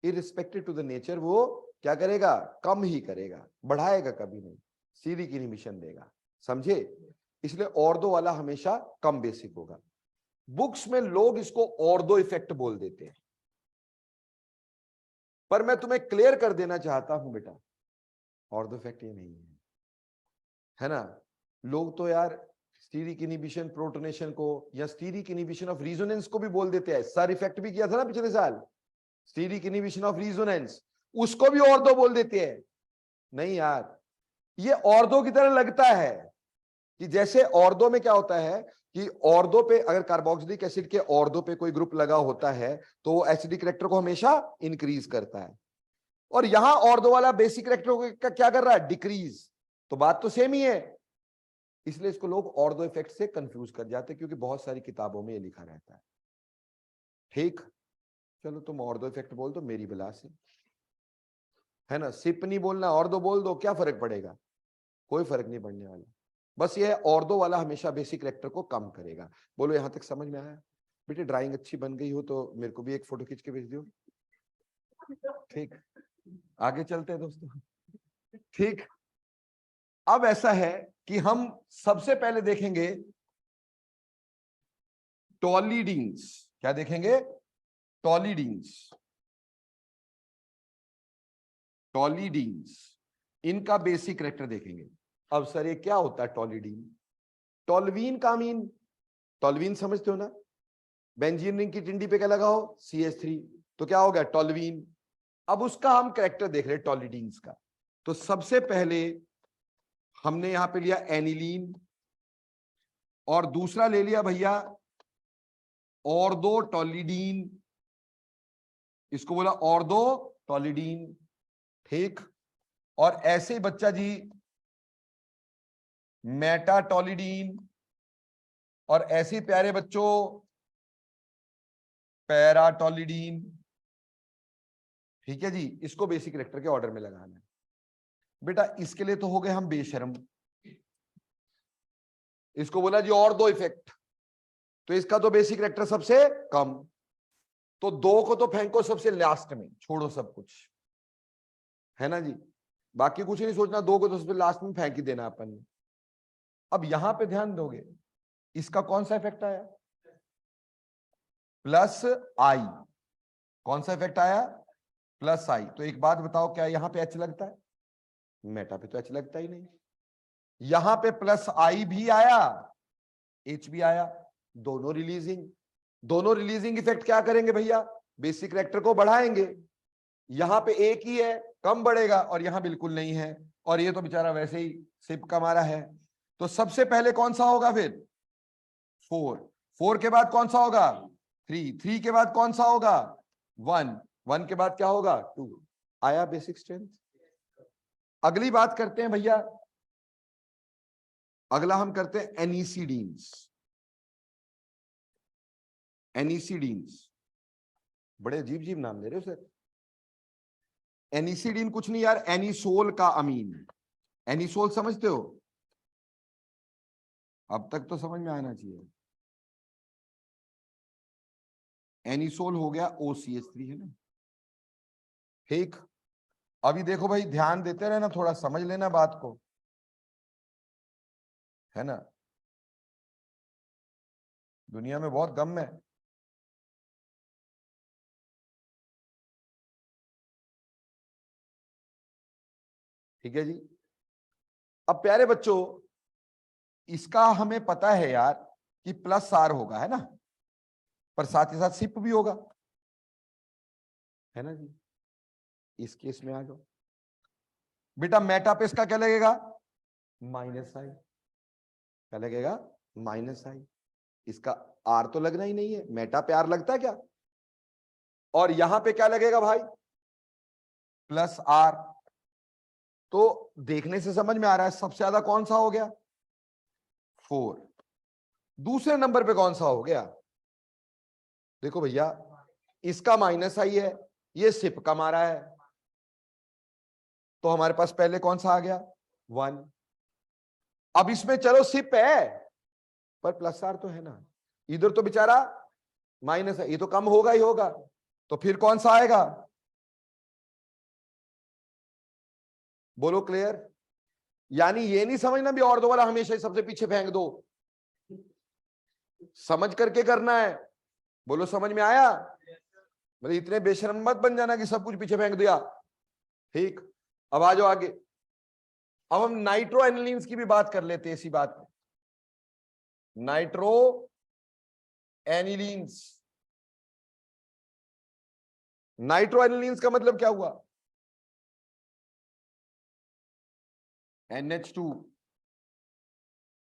इररिस्पेक्टिव टू द नेचर वो क्या करेगा, कम ही करेगा, बढ़ाएगा कभी नहीं, सीधी की इनहिबिशन देगा, समझे। इसलिए ऑर्दो वाला हमेशा कम बेसिक होगा। बुक्स में लोग इसको ऑर्दो इफेक्ट बोल देते हैं, पर मैं तुम्हें क्लियर कर देना चाहता हूं बेटा, ऑर्दो इफेक्ट ये नहीं है ना। लोग तो यार स्टीरिक इनहिबिशन प्रोटोनेशन को या स्टीरिक इनहिबिशन ऑफ रिजोनेंस को भी बोल देते हैं। सर इफेक्ट भी किया था ना पिछले साल, स्टीरिक इनहिबिशन ऑफ रिजोनेंस, उसको भी ऑर्दो बोल देते हैं। नहीं यार, ये ऑर्दो की तरह लगता है कि जैसे ऑर्दो में क्या होता है कि ऑर्दो पे अगर कार्बोक्सिलिक एसिड के ऑर्दो पे कोई ग्रुप लगा होता है तो वो एसिडिक कैरेक्टर को हमेशा इंक्रीज करता है, और यहां ऑर्दो वाला बेसिक कैरेक्टर का क्या कर रहा है, डिक्रीज। तो बात तो सेम ही है, इसलिए इसको लोग ऑर्दो इफेक्ट से कंफ्यूज कर जाते हैं, क्योंकि बहुत सारी किताबों में ये लिखा रहता है। ठीक, चलो तुम ऑर्दो इफेक्ट बोल दो, मेरी बला से, है ना। सिप नहीं बोलना, ऑर्दो बोल दो, क्या फर्क पड़ेगा, कोई फर्क नहीं पड़ने वाला। बस ये ऑर्दो वाला हमेशा बेसिक कैरेक्टर को कम करेगा। बोलो यहां तक समझ में आया? बेटे ड्राइंग अच्छी बन गई हो तो मेरे को भी एक फोटो खींच के भेज दो। ठीक, आगे चलते हैं दोस्तों। ठीक, अब ऐसा है कि हम सबसे पहले देखेंगे टॉलीडीन्स। क्या देखेंगे? टॉलीडीन्स। टॉलीडीन्स, इनका बेसिक कैरेक्टर देखेंगे। अब सर ये क्या होता है टॉलीडीन? टॉलवीन का अमीन, टॉलवीन समझते हो ना, बेंजीन रिंग की टिंडी पे क्या लगा हो, CH3, तो क्या हो गया, टॉलवीन। अब उसका हम कैरेक्टर देख रहे हैं टॉलीडीन्स का। तो सबसे पहले हमने यहां पे लिया एनिलीन, और दूसरा ले लिया भैया ऑर्दो टॉलीडीन, इसको बोला ऑर्दो टॉलीडीन। ठीक, और ऐसे ही बच्चा जी मेटाटॉलीडीन, और ऐसे प्यारे बच्चों पैराटॉलीडीन। ठीक है जी, इसको बेसिक कैरेक्टर के ऑर्डर में लगाना है बेटा। इसके लिए तो हो गए हम बेशर्म, इसको बोला जी ऑर्दो इफेक्ट, तो इसका तो बेसिक कैरेक्टर सबसे कम, तो दो को तो फेंको सबसे लास्ट में, छोड़ो सब कुछ, है ना जी, बाकी कुछ नहीं सोचना, दो को तो सबसे लास्ट में फेंक ही देना अपन ने। अब यहां पे ध्यान दोगे, इसका कौन सा इफेक्ट आया, प्लस आई। कौन सा इफेक्ट आया, प्लस आई। तो एक बात बताओ, क्या यहां पे एच लगता है? मेटा पे तो एच लगता ही नहीं। यहां पे प्लस आई भी आया, एच भी आया, दोनों रिलीजिंग। दोनों रिलीजिंग इफेक्ट क्या करेंगे भैया, बेसिक कैरेक्टर को बढ़ाएंगे। यहां पे एक ही है, कम बढ़ेगा, और यहां बिल्कुल नहीं है, और ये तो बेचारा वैसे ही सिप का मारा है। तो सबसे पहले कौन सा होगा फिर, 4, 4 के बाद कौन सा होगा, 3, 3 के बाद कौन सा होगा, 1, 1 के बाद क्या होगा, 2। आया बेसिक स्ट्रेंथ। अगली बात करते हैं भैया, अगला हम करते हैं एनिसिडीन्स। एनिसिडीन्स, बड़े अजीब अजीब नाम दे रहे हो सर। एनिसिडीन कुछ नहीं यार, एनिसोल का अमीन। एनिसोल समझते हो? अब तक तो समझ में आना चाहिए। एनिसोल हो गया OCH3, है ना। ठीक, अभी देखो भाई, ध्यान देते रहना, थोड़ा समझ लेना बात को, है ना। दुनिया में बहुत गम है। ठीक है जी। अब प्यारे बच्चों, इसका हमें पता है यार कि प्लस आर होगा, है ना, पर साथ ही साथ सिप भी होगा, है ना जी। इस केस में आ जाओ बेटा, मेटा पे इसका क्या लगेगा, माइनस आई। क्या लगेगा, माइनस आई। इसका आर तो लगना ही नहीं है, मेटा पे आर लगता है क्या? और यहां पे क्या लगेगा भाई? Plus R. तो देखने से समझ में आ रहा है सबसे ज्यादा कौन सा हो गया? 4। दूसरे नंबर पे कौन सा हो गया? देखो भैया, इसका माइनस आई है, ये सिप का मारा है, तो हमारे पास पहले कौन सा आ गया? 1। अब इसमें चलो सिप है पर प्लस आर तो है ना, इधर तो बेचारा माइनस है, ये तो कम होगा ही होगा, तो फिर कौन सा आएगा? बोलो क्लियर? यानी ये नहीं समझना भी और दो वाला हमेशा ही सबसे पीछे फेंक दो, समझ करके करना है। बोलो समझ में आया? मतलब इतने बेशरम मत बन जाना कि सब कुछ पीछे फेंक दिया। ठीक, अब आ जाओ आगे। अब हम नाइट्रो एनिलीन्स की भी बात कर लेते हैं इसी बात में। नाइट्रो एनिलीन्स, नाइट्रो एनिलीन्स का मतलब क्या हुआ? NH2,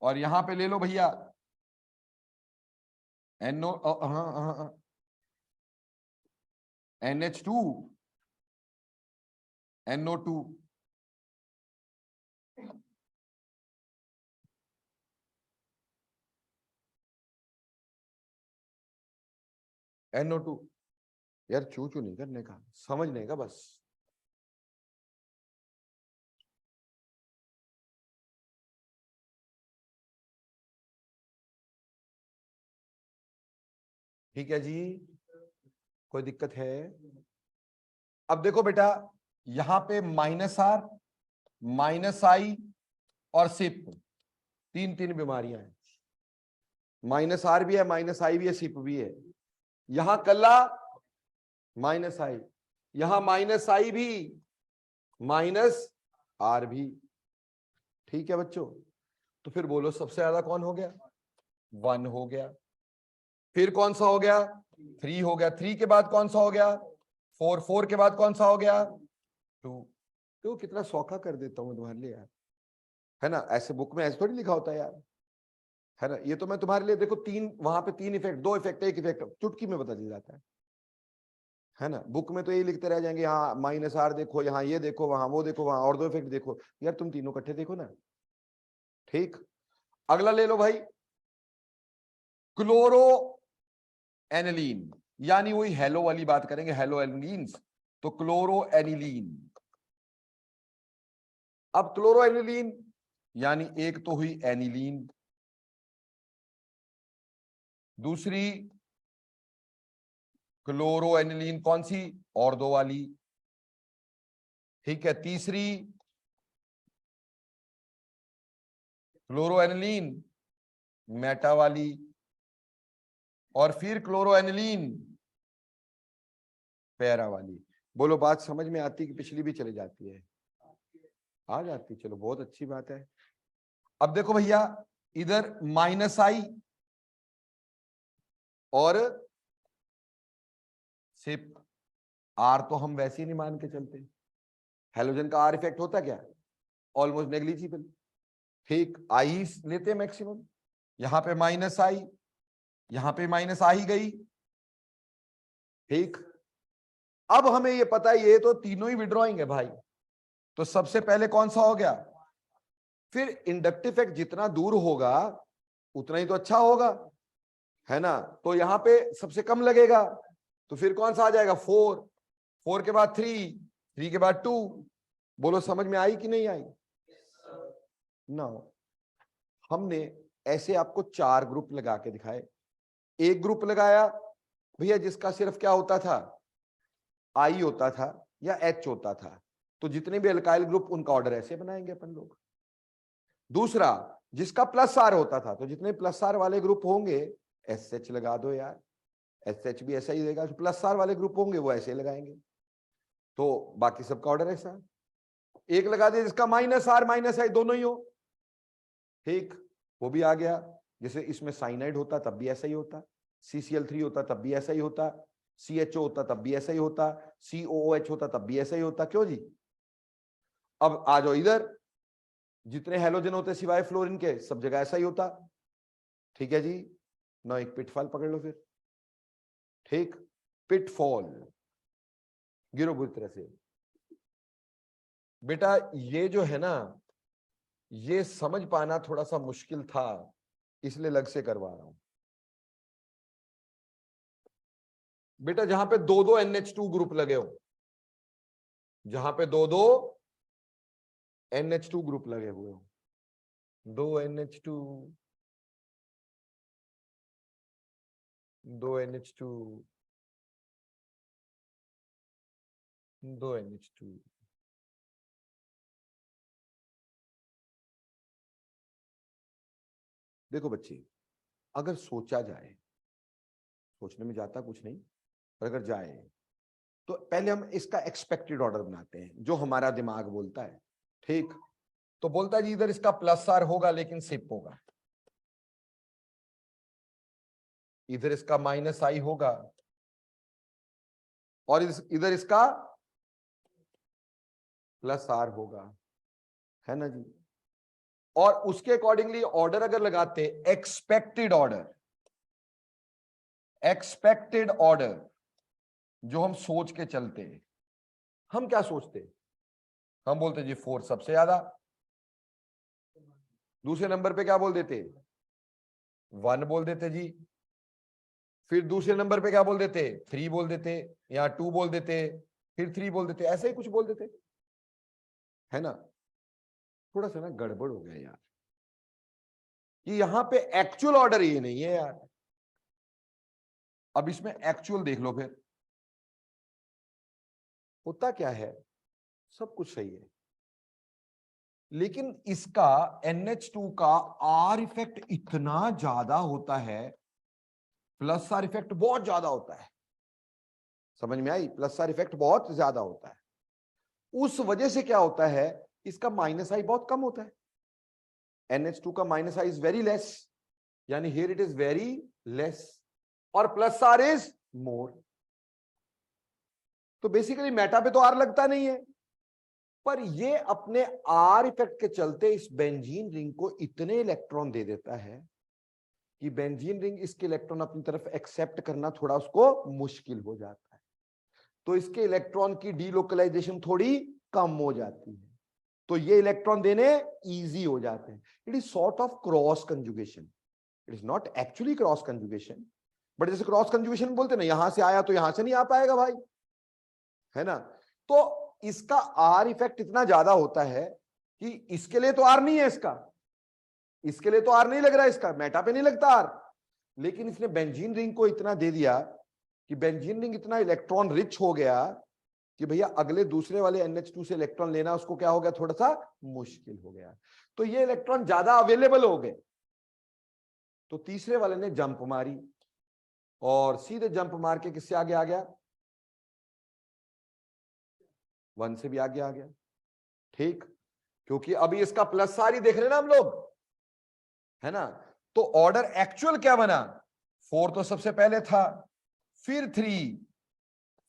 और यहां पे ले लो भैया NO, NH2 NO2, NO2। यार चू चू नहीं करने का, समझने का बस। ठीक है जी, कोई दिक्कत है? अब देखो बेटा, यहां पे माइनस आर, माइनस आई और सिप, तीन तीन बीमारियां हैं। माइनस आर भी है, माइनस आई भी है, सिप भी है। यहां कल्ला माइनस आई, यहां माइनस आई भी, माइनस आर भी। ठीक है बच्चों, तो फिर बोलो सबसे ज्यादा कौन हो गया? 1 हो गया। फिर कौन सा हो गया? 3 हो गया। 3 के बाद कौन सा हो गया? 4। 4 के बाद कौन सा हो गया? 2। तो कितना सौखा कर देता हूं तुम्हारे लिए यार, है ना? ऐसे बुक में ऐसे थोड़ी लिखा होता है यार, है ना? ये तो मैं तुम्हारे लिए, देखो तीन वहां पे 3 इफेक्ट, 2 इफेक्ट, 1 इफेक्ट चुटकी में पता चल जाता है ना? बुक में तो यही लिखते रह जाएंगे, हाँ माइनस आर देखो, यहाँ ये देखो, वहां वो देखो, वहां और 2 इफेक्ट देखो। यार तुम तीनों इकट्ठे देखो ना। ठीक, अगला ले लो भाई, क्लोरो एनिलीन, यानी वही हेलो वाली बात करेंगे, हेलो एनिलीन्स। तो क्लोरो एनिलीन। अब क्लोरो एनिलीन यानी एक तो हुई एनिलीन, दूसरी क्लोरो एनिलीन कौन सी? ऑर्थो वाली। ठीक है, तीसरी क्लोरो एनिलीन मेटा वाली, और फिर क्लोरो एनिलीन पैरा वाली। बोलो बात समझ में आती कि पिछली भी चली जाती है? आ जाती, चलो बहुत अच्छी बात है। अब देखो भैया, इधर माइनस आई और सिप, आर तो हम वैसे ही नहीं मान के चलते, हेलोजन का आर इफेक्ट होता क्या? Almost negligible. ठीक, आई लेते हैं मैक्सिमम। यहां पे माइनस आई, यहां पे माइनस आ ही गई। ठीक, अब हमें ये पता है ये तो तीनों ही विड्रॉइंग है भाई, तो सबसे पहले कौन सा हो गया? फिर इंडक्टिव इफेक्ट जितना दूर होगा उतना ही तो अच्छा होगा, है ना? तो यहां पे सबसे कम लगेगा, तो फिर कौन सा आ जाएगा? 4। 4 के बाद 3, 3 के बाद 2। बोलो समझ में आई कि नहीं आई? ना, हमने ऐसे आपको 4 ग्रुप लगा के दिखाए। एक ग्रुप लगाया भैया जिसका सिर्फ क्या होता था? आई होता था या एच होता था, तो जितने भी अल्काइल ग्रुप उनका ऑर्डर ऐसे बनाएंगे अपन लोग। दूसरा, जिसका प्लस आर होता था, तो जितने प्लस आर वाले ग्रुप होंगे एस एच लगा दो यार, एस एच भी ऐसा ही देगा, जो प्लस आर वाले ग्रुप होंगे वो ऐसे लगाएंगे, तो बाकी सबका ऑर्डर ऐसा। एक लगा दिया जिसका माइनस आर माइनस आई दोनों ही हो, ठीक, वो भी आ गया। जैसे इसमें साइनाइड होता तब भी ऐसा ही होता, CCl3 होता तब भी ऐसा ही होता, CHO होता तब भी ऐसा ही होता, COOH होता तब भी ऐसा ही होता। क्यों जी? अब आ जाओ इधर, जितने हेलोजन होते सिवाय फ्लोरीन के सब जगह ऐसा ही होता। ठीक है जी, ना एक पिटफॉल पकड़ लो फिर, ठीक, पिटफॉल, गिरो बुरी तरह से। बेटा ये जो है ना, ये समझ पाना थोड़ा सा मुश्किल था, इसलिए अलग से करवा रहा हूं। बेटा जहां पे दो दो NH2 ग्रुप लगे हो, जहां पे दो दो NH2 ग्रुप लगे हुए हो, दो NH2, दो NH2, दो NH2, देखो बच्चे, अगर सोचा जाए, सोचने में जाता कुछ नहीं, पर अगर जाए तो पहले हम इसका एक्सपेक्टेड ऑर्डर बनाते हैं, जो हमारा दिमाग बोलता है, ठीक। तो बोलता है जी इधर इसका प्लस आर होगा लेकिन सिप होगा, इधर इसका माइनस आई होगा, और इधर इसका प्लस आर होगा, है ना जी। और उसके अकॉर्डिंगली ऑर्डर अगर लगाते, एक्सपेक्टेड ऑर्डर, एक्सपेक्टेड ऑर्डर जो हम सोच के चलते हैं, हम क्या सोचते, हम बोलते जी 4 सबसे ज्यादा, दूसरे नंबर पे क्या बोल देते, 1 बोल देते जी, फिर दूसरे नंबर पे क्या बोल देते, 3 बोल देते, या 2 बोल देते, फिर 3 बोल देते, ऐसे ही कुछ बोल देते, है ना। थोड़ा सा ना गड़बड़ हो गया यार, कि यहां पे एक्चुअल ऑर्डर ये नहीं है यार। अब इसमें एक्चुअल देख लो फिर, होता क्या है, सब कुछ सही है, लेकिन इसका NH2 का आर इफेक्ट इतना ज्यादा होता है, प्लस आर इफेक्ट बहुत ज्यादा होता है, समझ में आई, प्लस आर इफेक्ट बहुत ज्यादा होता है। उस वजह से क्या होता है, इसका माइनस आई बहुत कम होता है, NH2 का minus I is very less, यानी here it is very less, और प्लस आर इज मोर। तो बेसिकली मेटा पे तो आर लगता नहीं है, पर ये अपने आर इफेक्ट के चलते इस बेंजीन रिंग को इतने इलेक्ट्रॉन दे देता है कि बेंजीन रिंग इसके इलेक्ट्रॉन अपनी तरफ एक्सेप्ट करना थोड़ा उसको मुश्किल हो जाता है, तो इसके इलेक्ट्रॉन की डीलोकलाइजेशन थोड़ी कम हो जाती है, तो ये इलेक्ट्रॉन देने इजी हो जाते हैं। It is sort of cross conjugation, it is not actually cross conjugation, but जैसे क्रॉस कंजुगेशन बोलते ना, यहां से आया तो यहां से नहीं आ पाएगा भाई, है ना। तो इसका आर इफेक्ट इतना ज्यादा होता है कि इसके लिए तो आर नहीं है, इसके लिए तो आर नहीं लग रहा है, इसका मेटा पे नहीं लगता आर, लेकिन इसने बेंजीन रिंग को इतना दे दिया कि बेंजीन रिंग इतना इलेक्ट्रॉन रिच हो गया कि भैया अगले दूसरे वाले NH2 से इलेक्ट्रॉन लेना उसको क्या हो गया, थोड़ा सा मुश्किल हो गया, तो ये इलेक्ट्रॉन ज्यादा अवेलेबल हो गए, तो तीसरे वाले ने जंप मारी और सीधे जंप मार के किससे आगे आ गया, 1 से भी आगे आ गया, ठीक, क्योंकि अभी इसका प्लस आर ही देख रहे ना हम लोग, है ना। तो ऑर्डर एक्चुअल क्या बना, 4 तो सबसे पहले था, फिर 3,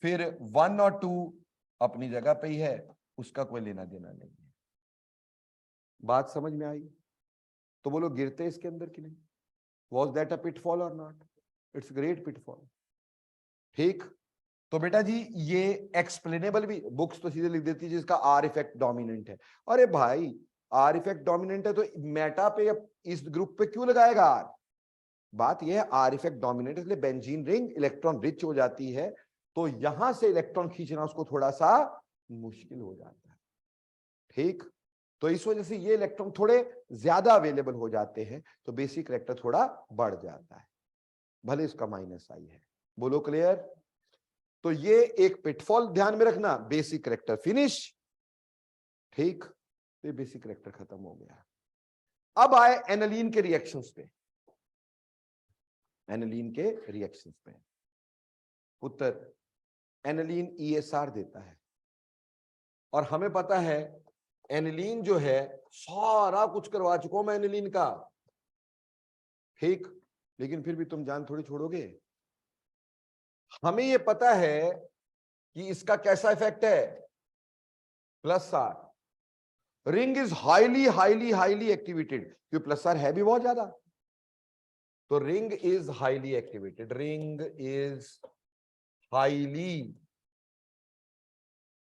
फिर 1 और 2 अपनी जगह पे ही है, उसका कोई लेना देना नहीं है। बात समझ में आई, तो बोलो गिरते इसके अंदर कि नहीं, वॉज दैट अ पिटफॉल और नॉट, इट्स ग्रेट पिटफॉल, ठीक। तो बेटा जी ये एक्सप्लेनेबल भी, बुक्स तो सीधे लिख देती है जिसका आर इफेक्ट डोमिनेंट है, अरे भाई आर इफेक्ट डोमिनेंट है तो मेटा पे इस ग्रुप पे क्यों लगाएगा आर, बात यह है आर इफेक्ट डोमिनेंट, इसलिए बेंजीन रिंग इलेक्ट्रॉन रिच हो जाती है, तो यहां से इलेक्ट्रॉन खींचना उसको थोड़ा सा मुश्किल हो जाता है, ठीक। तो इस वजह से ये इलेक्ट्रॉन थोड़े ज्यादा अवेलेबल हो जाते हैं, तो बेसिक करेक्टर थोड़ा बढ़ जाता है, भले इसका माइनस आई है। बोलो क्लियर। तो ये एक पिटफॉल ध्यान में रखना, बेसिक करेक्टर फिनिश, ठीक, तो ये बेसिक करेक्टर खत्म हो गया। अब आए एनालीन के रिएक्शंस पे, एनालीन के रिएक्शंस पे उत्तर, एनालीन ESR देता है, और हमें पता है एनालीन जो है सारा कुछ करवा चुका हूं मैं एनालीन का, ठीक, लेकिन फिर भी तुम जान थोड़ी छोड़ोगे, हमें यह पता है कि इसका कैसा इफेक्ट है, plus R, ring is highly highly highly activated, क्योंकि प्लस आर है भी बहुत ज्यादा, तो ring is highly activated, ring is highly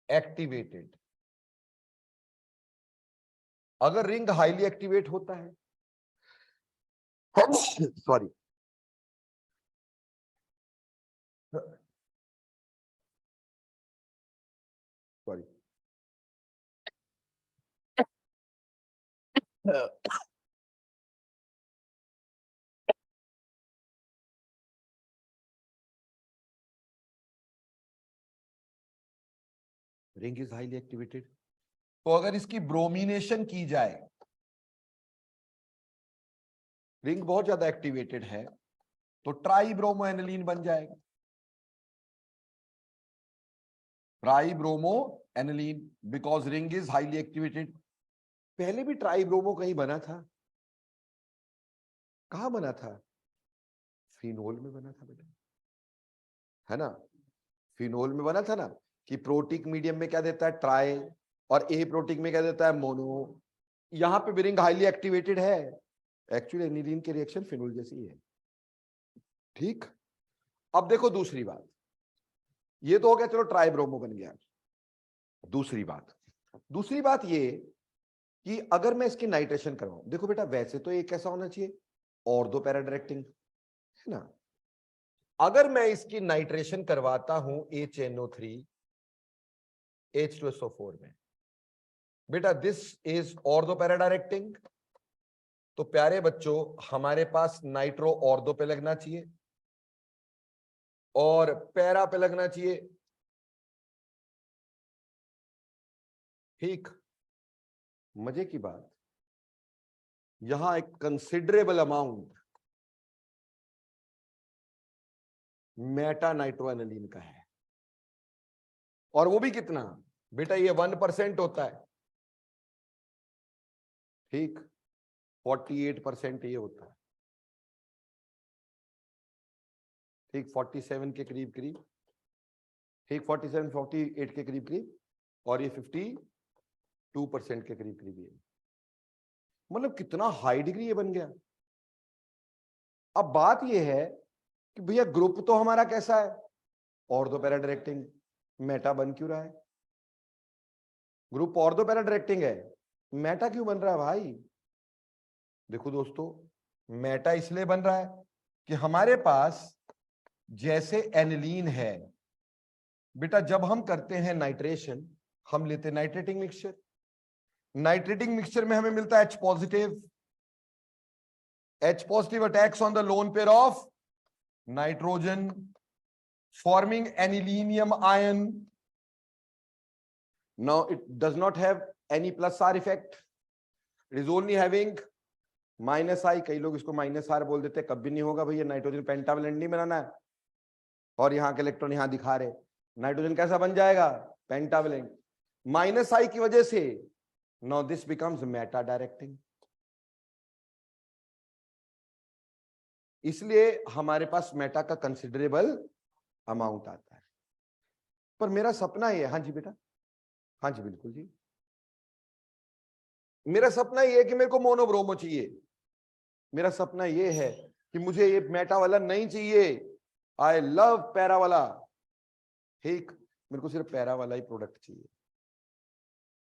activated. अगर रिंग हाईली एक्टिवेट होता है, sorry, sorry, ring is highly activated. तो अगर इसकी ब्रोमिनेशन की जाए, रिंग बहुत ज्यादा एक्टिवेटेड है, तो ट्राइब्रोमो एनिलीन बन जाएगा, tribromo aniline, because ring is highly activated. पहले भी ट्राइब्रोमो कहीं बना था, कहां बना था? फिनोल में बना था बेटा, है ना? फिनोल में बना था ना, कि प्रोटिक मीडियम में क्या देता है? ट्राई, और ए प्रोटिक में क्या देता है? मोनो। यहां पे भी रिंग हाईली एक्टिवेटेड है। एक्चुअली एनिलीन की रिएक्शन फिनोल जैसी है। ठीक, अब देखो दूसरी बात, ये तो हो गया, चलो ट्राइब्रोमो बन गया। दूसरी बात ये कि अगर मैं इसकी नाइट्रेशन करवाऊं, देखो बेटा वैसे तो ये कैसा होना चाहिए? ऑर्थो पैरा डायरेक्टिंग, है ना? अगर मैं इसकी नाइट्रेशन करवाता हूं HNO3 H2SO4 में, बेटा this is ortho para directing. तो प्यारे बच्चों, हमारे पास नाइट्रो ऑर्थो पे लगना चाहिए और पैरा पे लगना चाहिए। ठीक, मजे की बात, यहां एक कंसिडरेबल अमाउंट मेटा नाइट्रोएनिलीन का है, और वो भी कितना बेटा? ये 1% होता है। ठीक, 48% ये होता है। ठीक, 47 के करीब करीब, ठीक, 47 48 के करीब करीब, और ये 52% के करीब करीब। ये मतलब कितना हाई डिग्री ये बन गया। अब बात ये है कि भैया ग्रुप तो हमारा कैसा है? Ortho para directing. मेटा बन क्यों रहा है? ग्रुप ऑर्थो पैरा डायरेक्टिंग है, मेटा क्यों बन रहा है भाई? देखो दोस्तों, मेटा इसलिए बन रहा है कि हमारे पास जैसे एनिलीन है बेटा, जब हम करते हैं नाइट्रेशन, हम लेते नाइट्रेटिंग मिक्सचर। नाइट्रेटिंग मिक्सचर में हमें मिलता है H positive. H positive attacks on the lone pair of nitrogen, forming anilinium ion. Now it does not have any plus R effect. It is only having minus I. कई लोग इसको minus are बोल देते, कभी नहीं होगा भैया, nitrogen pentavalent नहीं बनाना है। और यहाँ के इलेक्ट्रॉन यहाँ दिखा रहे, नाइट्रोजन कैसा बन जाएगा? पेंटावैलेंट। माइनस आई की वजह से now this becomes Meta directing. इसलिए हमारे पास मेटा का कंसिडरेबल अमाउंट आता है। पर मेरा सपना ये, हाँ जी बेटा, हाँ जी बिल्कुल जी, मेरा सपना ये है कि मेरे को मोनोब्रोमो चाहिए। मेरा सपना ये है कि मुझे ये मेटा वाला नहीं चाहिए, आई लव पैरा वाला। ठीक, मेरे को सिर्फ पैरा वाला ही प्रोडक्ट चाहिए।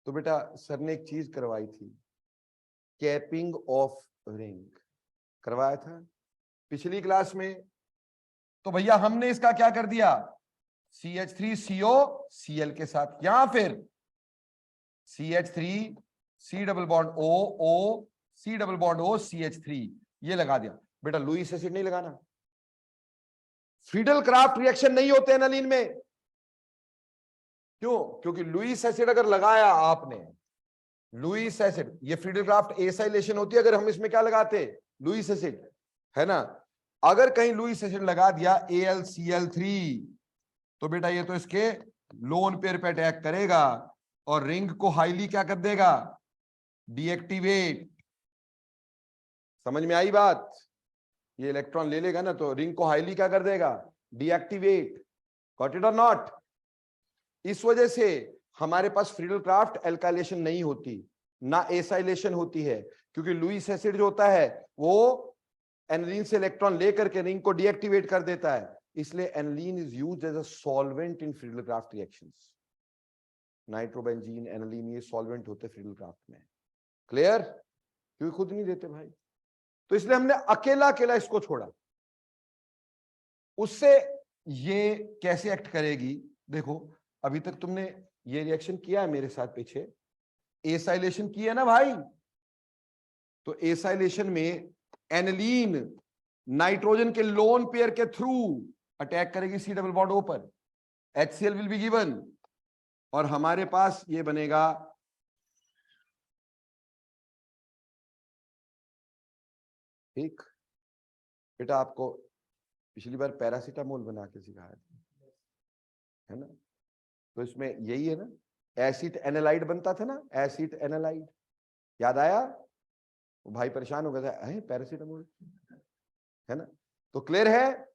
तो बेटा सर ने एक चीज करवाई थी, कैपिंग ऑफ रिंग करवाया था पिछली क्लास में। तो भैया हमने इसका क्या कर दिया? CH3CO Cl के साथ, या फिर CH3 C double bond O C double bond O CH3 ये लगा दिया। बेटा लुईस एसिड नहीं लगाना, फ्रीडल क्राफ्ट रिएक्शन नहीं होते एनालीन में। क्यों? क्योंकि लुईस एसिड अगर लगाया आपने, लुईस एसिड, ये फ्रीडल क्राफ्ट एसाइलेशन होती है अगर हम इसमें क्या लगाते? लुईस एसिड, है ना? अगर कहीं लुईस एसिड लगा दिया AlCl3, तो बेटा ये तो इसके लोन पेयर पे अटैक करेगा और रिंग को हाईली क्या कर देगा? डीएक्टिवेट। समझ में आई बात? ये इलेक्ट्रॉन ले लेगा ना, तो रिंग को हाईली क्या कर देगा? डीएक्टिवेट। गॉट इट और नॉट? इस वजह से हमारे पास फ्रीडल क्राफ्ट एल्काइलेशन नहीं होती, ना एसाइलेशन होती है, क्योंकि लुईस एसिड जो होता है वो एनिलीन से इलेक्ट्रॉन लेकर के रिंग को डीएक्टिवेट कर देता है, इसलिए aniline is used as a solvent in Friedel Craft reactions. Nitrobenzene, aniline ये सॉल्वेंट होते फ्रीडल-क्राफ्ट में। क्लियर? क्योंकि खुद नहीं देते भाई, तो इसलिए हमने अकेला अकेला इसको छोड़ा। उससे ये कैसे एक्ट करेगी, देखो अभी तक तुमने ये रिएक्शन किया है मेरे साथ पीछे, एसाइलेशन की है ना भाई। तो एसाइलेशन में एनिलीन नाइट्रोजन के लोन पेयर के थ्रू अटैक करेगी सी डबल बॉन्ड ओ पर, HCl विल बी गिवन, और हमारे पास ये बनेगा ठीक। बेटा आपको पिछली बार पैरासीटामोल बना के सिखाया था, है ना? तो इसमें यही है ना, एसिड एनालाइड बनता था ना, एसिड एनालाइड, याद आया? वो भाई परेशान हो गया था, पैरासीटामोल, है ना? तो क्लियर है?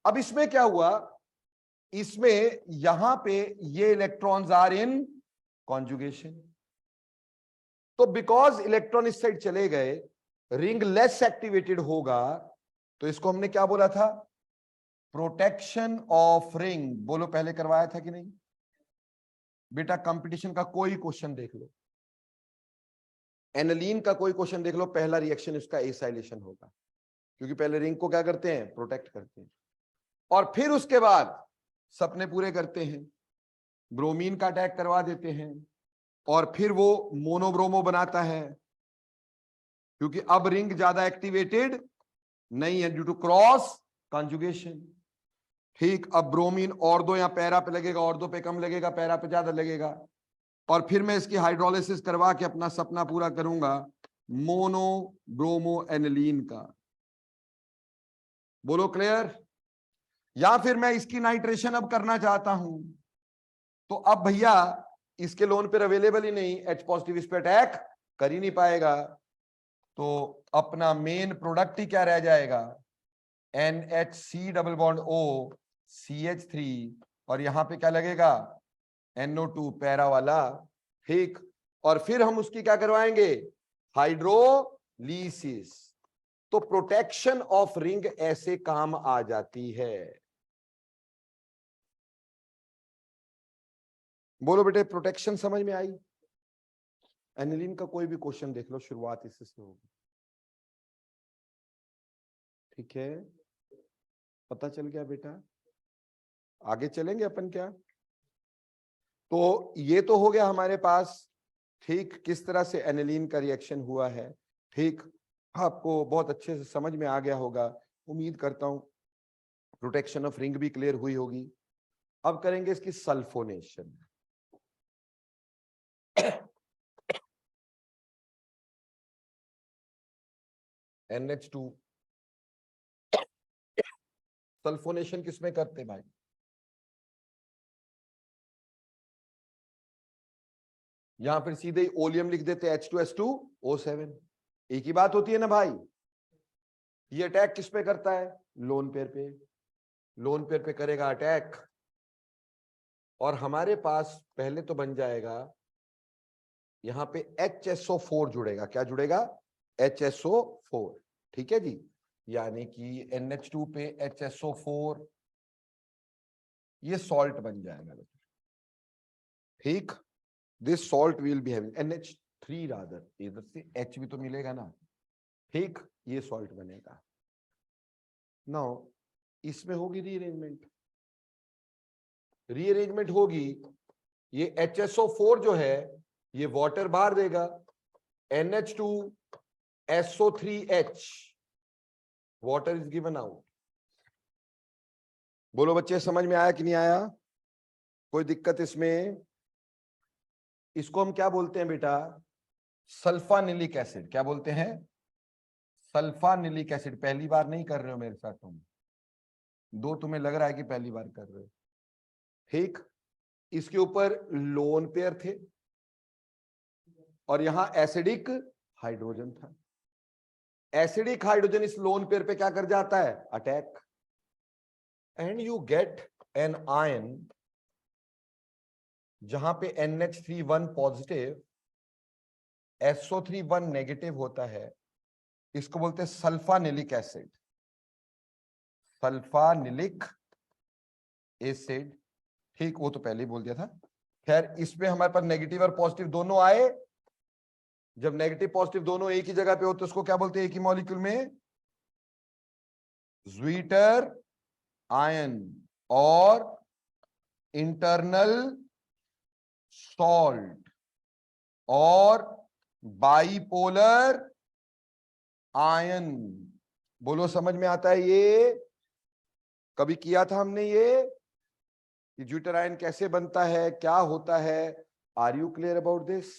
अब इसमें क्या हुआ, इसमें यहां पे ये इलेक्ट्रॉन्स आर इन कॉन्जुगेशन, तो बिकॉज इलेक्ट्रॉन इस साइड चले गए, रिंग लेस एक्टिवेटेड होगा, तो इसको हमने क्या बोला था, प्रोटेक्शन ऑफ रिंग। बोलो पहले करवाया था कि नहीं बेटा? कंपटीशन का कोई क्वेश्चन देख लो, एनिलीन का कोई क्वेश्चन देख लो, पहला रिएक्शन इसका एसाइलेशन होगा, क्योंकि पहले रिंग को क्या करते हैं, प्रोटेक्ट करते हैं, और फिर उसके बाद सपने पूरे करते हैं, ब्रोमीन का अटैक करवा देते हैं, और फिर वो मोनोब्रोमो बनाता है, क्योंकि अब रिंग ज्यादा एक्टिवेटेड नहीं है ड्यू टू क्रॉस कॉन्जुगेशन। ठीक, अब ब्रोमीन और दो, यहां पैरा पे लगेगा, और दो पे कम लगेगा, पैरा पे ज्यादा लगेगा, और फिर मैं इसकी हाइड्रोलिसिस करवा के अपना सपना पूरा करूंगा मोनो ब्रोमो एनिलीन का। बोलो क्लियर? या फिर मैं इसकी नाइट्रेशन अब करना चाहता हूं, तो अब भैया इसके लोन पर अवेलेबल ही नहीं, H पॉजिटिव इस पे अटैक कर ही नहीं पाएगा, तो अपना मेन प्रोडक्ट ही क्या रह जाएगा, NHC double bond O CH3, और यहां पे क्या लगेगा, NO2 पैरा वाला। ठीक, और फिर हम उसकी क्या करवाएंगे, हाइड्रोलीसिस। तो प्रोटेक्शन ऑफ रिंग ऐसे काम आ जाती है। बोलो बेटे, प्रोटेक्शन समझ में आई? एनिलीन का कोई भी क्वेश्चन देख लो, शुरुआत इससे होगी। ठीक है, पता चल गया बेटा? आगे चलेंगे अपन क्या? तो ये तो हो गया हमारे पास, ठीक, किस तरह से एनिलीन का रिएक्शन हुआ है। ठीक, आपको बहुत अच्छे से समझ में आ गया होगा, उम्मीद करता हूं प्रोटेक्शन ऑफ रिंग भी क्लियर हुई होगी। अब करेंगे इसकी सल्फोनेशन। NH2 सल्फोनेशन किसमें करते भाई? यहां फिर सीधे ही ओलियम लिख देते, H2S2O7, एक ही बात होती है ना भाई। ये अटैक किस पे करता है, लोन पेयर पे, लोन पेयर पे करेगा अटैक, और हमारे पास पहले तो बन जाएगा यहां पे HSO4 जुड़ेगा, क्या जुड़ेगा, HSO4। ठीक है जी, यानी कि NH2 पे HSO4, ये सॉल्ट बन जाएगा। ठीक, this salt will be having NH3 rather, इधर से H भी तो मिलेगा ना। ठीक, ये सॉल्ट बनेगा। नाउ इसमें होगी रीअरेंजमेंट, रीअरेंजमेंट होगी, ये HSO4 जो है ये वाटर बाहर देगा, NH2SO3H, water is given out. बोलो बच्चे, समझ में आया कि नहीं आया? कोई दिक्कत इसमें? इसको हम क्या बोलते हैं बेटा, सल्फानिलिक एसिड। क्या बोलते हैं, सल्फानिलिक एसिड। पहली बार नहीं कर रहे हो मेरे साथ तुम, दो तुम्हें लग रहा है कि पहली बार कर रहे हो। ठीक, इसके ऊपर लोन पेयर थे और यहां एसिडिक हाइड्रोजन था। एसिडिक हाइड्रोजन इस लोन पेयर पे क्या कर जाता है, attack, and you get an ion जहां पे NH3 1 पॉजिटिव SO3 1 नेगेटिव होता है, इसको बोलते हैं सल्फानिलिक एसिड, सल्फानिलिक एसिड। ठीक, वो तो पहले ही बोल दिया था। खैर, इसमें हमारे पास नेगेटिव और पॉजिटिव दोनों आए। जब नेगेटिव पॉजिटिव दोनों एक ही जगह पे होते उसको क्या बोलते हैं एक ही मॉलिक्यूल में? ज्वीटर आयन और इंटरनल सॉल्ट और बाइपोलर आयन। बोलो, समझ में आता है? ये कभी किया था हमने ये कि ज्यूटर आयन कैसे बनता है, क्या होता है? Are you clear about this?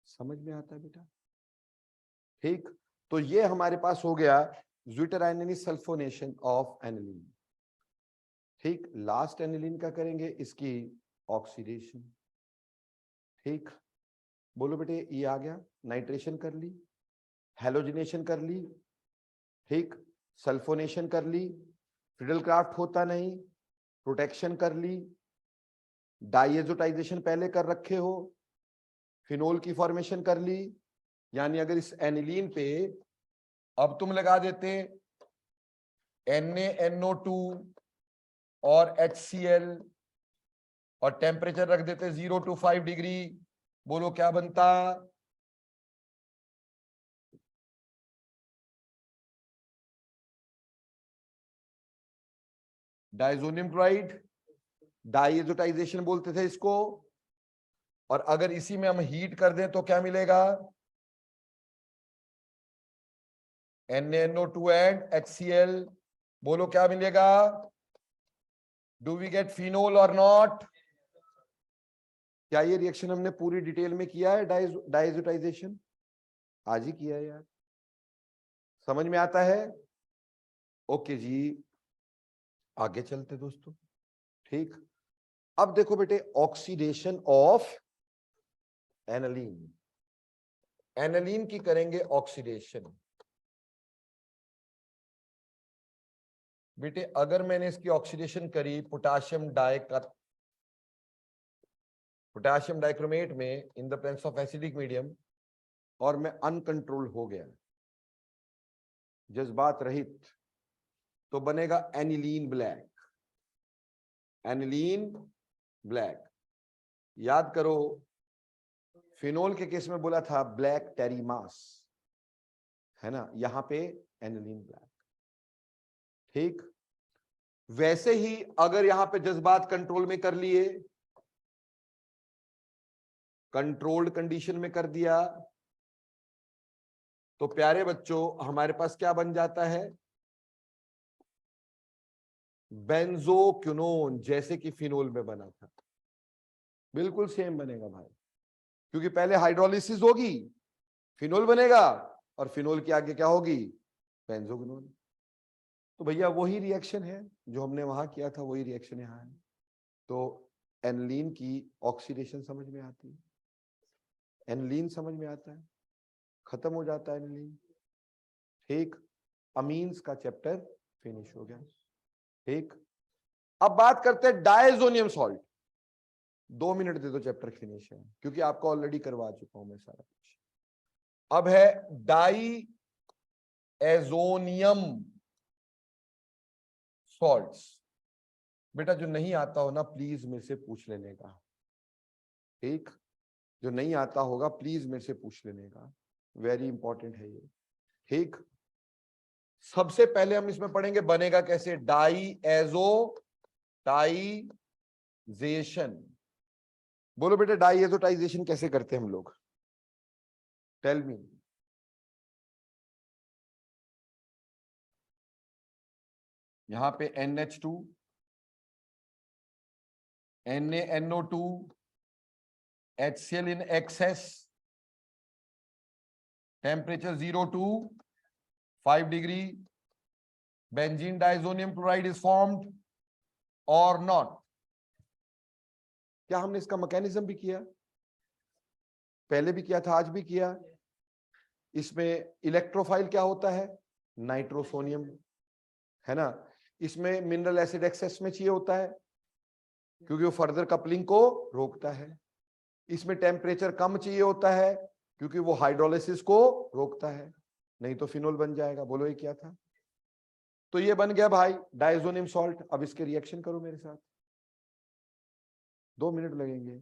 समझ में आता है बेटा? ठीक, तो ये हमारे पास हो गया ज्यूटर आयन यानी सल्फोनेशन ऑफ एनिलीन। ठीक, लास्ट एनिलीन का करेंगे इसकी ऑक्सीडेशन। ठीक, बोलो बेटे, ये आ गया, नाइट्रेशन कर ली, हेलोजिनेशन कर ली, ठीक, सल्फोनेशन कर ली, फिडलक्राफ्ट होता नहीं, प्रोटेक्शन कर ली, डाइएजोटाइजेशन पहले कर रखे हो, फिनोल की फॉर्मेशन कर ली। यानी अगर इस एनिलीन पे अब तुम लगा देते NaNO2 और HCl और टेम्परेचर रख देते 0 to 5 डिग्री, बोलो क्या बनता? डाइजोनियम क्लोराइड, डाइएजोटाइजेशन बोलते थे इसको। और अगर इसी में हम हीट कर दें तो क्या मिलेगा? NaNO2 and HCl, बोलो क्या मिलेगा? डू वी गेट फिनोल और नॉट? क्या ये रिएक्शन हमने पूरी डिटेल में किया है? डाइएजोटाइजेशन आज ही किया है यार। समझ में आता है? ओके जी, आगे चलते दोस्तों। ठीक, अब देखो बेटे, ऑक्सीडेशन ऑफ एनालीन। एनालीन की करेंगे ऑक्सीडेशन। बेटे अगर मैंने इसकी ऑक्सीडेशन करी पोटाशियम डाइक्रोमेट में इन the presence of acidic medium, और मैं अनकंट्रोल हो गया, जज्बात रहित, तो बनेगा एनिलीन ब्लैक। Aniline black. याद करो, फिनोल के केस में बोला था ब्लैक टेरिमास, है ना? यहां पे एनिलीन ब्लैक। ठीक, वैसे ही अगर यहां पे जज्बात कंट्रोल में कर लिए, कंट्रोल्ड कंडीशन में कर दिया, तो प्यारे बच्चों हमारे पास क्या बन जाता है? बेंजोक्विनोन, जैसे कि फिनोल में बना था। बिल्कुल सेम बनेगा भाई, क्योंकि पहले हाइड्रोलिसिस होगी, फिनोल बनेगा, और फिनोल के आगे क्या होगी? बेंजोक्विनोन। तो भैया वही रिएक्शन है जो हमने वहां किया था, वही रिएक्शन यहां है। तो एनिलीन की ऑक्सीडेशन समझ में आती है, एनिलीन समझ में आता है, खत्म हो जाता है एनिलीन। ठीक, अमीन्स का चैप्टर फिनिश हो गया। ठीक, अब बात करते हैं डायजोनियम सॉल्ट। 2 मिनट दे दो, चैप्टर फिनिश है, क्योंकि आपको ऑलरेडी करवा चुका हूं मैं सारा कुछ। अब है डाई एजोनियम सॉल्ट्स। बेटा जो नहीं आता हो ना, प्लीज मेरे से पूछ लेने का। ठीक, जो नहीं आता होगा प्लीज मेरे से पूछ लेने का, वेरी इंपॉर्टेंट है ये। ठीक, सबसे पहले हम इसमें पढ़ेंगे बनेगा कैसे डाइएजोटाइजेशन। बोलो बेटा, डाइएजोटाइजेशन कैसे करते हैं हम लोग? Tell me. यहां पे NH2, NaNO2, HCl in excess, temperature 0 to 5 degree, benzene diazonium chloride is formed or not? क्या हमने इसका मैकेनिज्म भी किया? पहले भी किया था, आज भी किया। इसमें इलेक्ट्रोफाइल क्या होता है? नाइट्रोसोनियम, है ना? इसमें मिनरल एसिड एक्सेस में चाहिए होता है, क्योंकि वो फर्दर कपलिंग को रोकता है। इसमें टेम्परेचर कम चाहिए होता है, क्योंकि वो हाइड्रोलिसिस को रोकता है। नहीं तो फिनोल बन जाएगा। बोलो ये क्या था? तो ये बन गया भाई डायजोनियम सॉल्ट। अब इसके रिएक्शन करो मेरे साथ, 2 मिनट लगेंगे।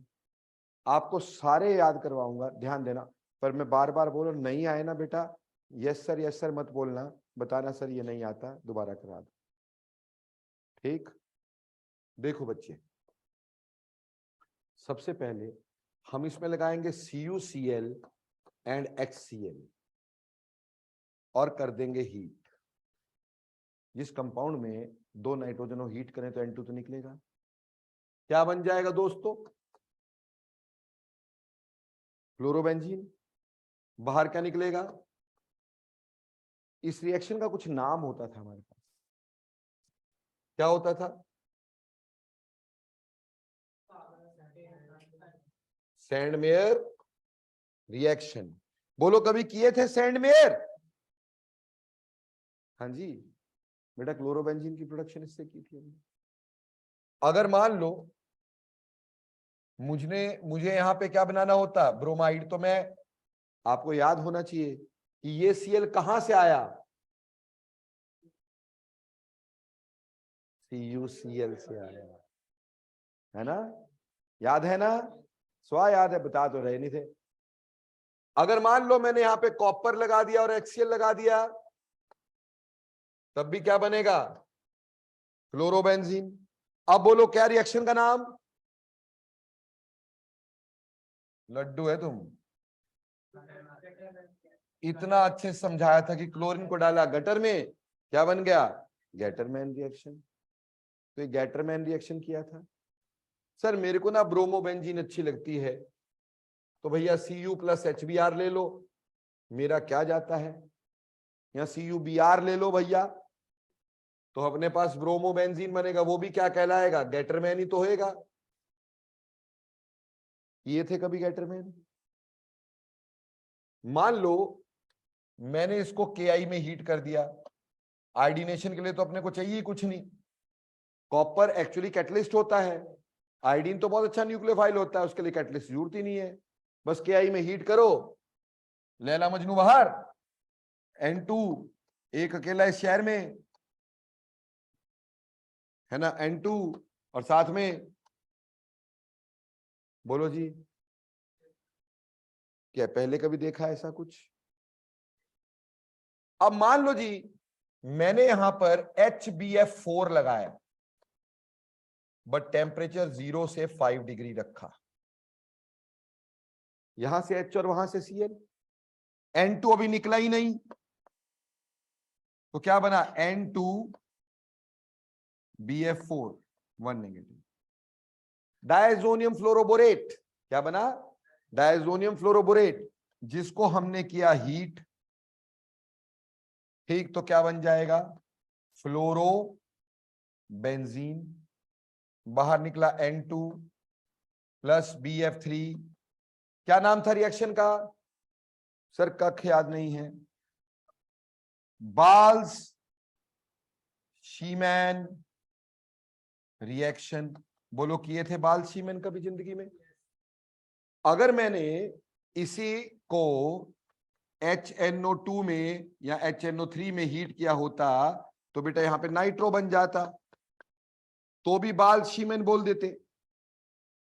आपको सारे याद करवाऊंगा, ध्यान देना। पर मैं बार बार बोलो, नहीं आए ना बेटा, यस सर मत बोलना, बताना सर ये नहीं आता, दोबारा करा दो। ठीक, देखो बच्चे, सबसे पहले हम इसमें लगाएंगे CuCl एंड HCl और कर देंगे हीट। जिस कंपाउंड में 2 नाइट्रोजन हीट करें तो N2 तो निकलेगा। क्या बन जाएगा दोस्तों? फ्लोरोबेंजीन। बाहर क्या निकलेगा? इस रिएक्शन का कुछ नाम होता था हमारे पास, क्या होता था? Sandmeyer reaction. बोलो कभी किए थे सैंडमेयर? हाँ जी बेटा, क्लोरोबेंजीन की प्रोडक्शन इससे की थी हमने। अगर मान लो मुझे यहां पे क्या बनाना होता, ब्रोमाइड, तो मैं, आपको याद होना चाहिए कि ये Cl कहां से आया? CuCl से आया, है ना? याद है ना? स्वा याद है, बता तो रहे नहीं थे। अगर मान लो मैंने यहां पे कॉपर लगा दिया और HCl लगा दिया, तब भी क्या बनेगा? क्लोरोबेंजीन। अब बोलो क्या रिएक्शन का नाम? लड्डू है तुम, इतना अच्छे से समझाया था कि क्लोरीन को डाला गटर में, क्या बन गया? Gattermann reaction. तो ये गैटरमैन रिएक्शन किया था। सर मेरे को ना ब्रोमोबेंजीन अच्छी लगती है, तो भैया Cu प्लस HBr ले लो, मेरा क्या जाता है? या CuBr ले लो भैया, तो अपने पास ब्रोमोबेंजीन बनेगा। वो भी क्या कहलाएगा? गैटरमैन ही तो होएगा। ये थे कभी गैटरमैन? मान लो मैंने इसको Ki में हीट कर दिया, आयोडीनेशन के लिए तो अपने को चाहिए कुछ नहीं, कॉपर एक्चुअली कैटलिस्ट होता है, आयोडीन तो बहुत अच्छा न्यूक्लियोफाइल होता है, उसके लिए कैटलिस्ट की जरूरत ही नहीं है। बस Ki में हीट करो, लैला मजनू बाहर, N2 एक अकेला इस शहर में, है ना, N2, और साथ में, बोलो जी, क्या पहले कभी देखा ऐसा कुछ? अब मान लो जी मैंने यहां पर HbF4 लगाया, बट टेम्परेचर 0 से 5 डिग्री रखा, यहां से H और वहां से Cl, N2 अभी निकला ही नहीं, तो क्या बना? N2BF4 1 negative. डायजोनियम फ्लोरोबोरेट, क्या बना? डायजोनियम फ्लोरोबोरेट, जिसको हमने किया हीट, ठीक, तो क्या बन जाएगा? फ्लोरो बेंजीन। बाहर निकला N2 प्लस BF3। क्या नाम था रिएक्शन का? सर कख याद नहीं है। बाल्स शीमैन रिएक्शन। बोलो किए थे बाल शीमैन कभी जिंदगी में? अगर मैंने इसी को HNO2 में या HNO3 में हीट किया होता तो बेटा यहां पे नाइट्रो बन जाता, तो भी बाल शीमैन बोल देते।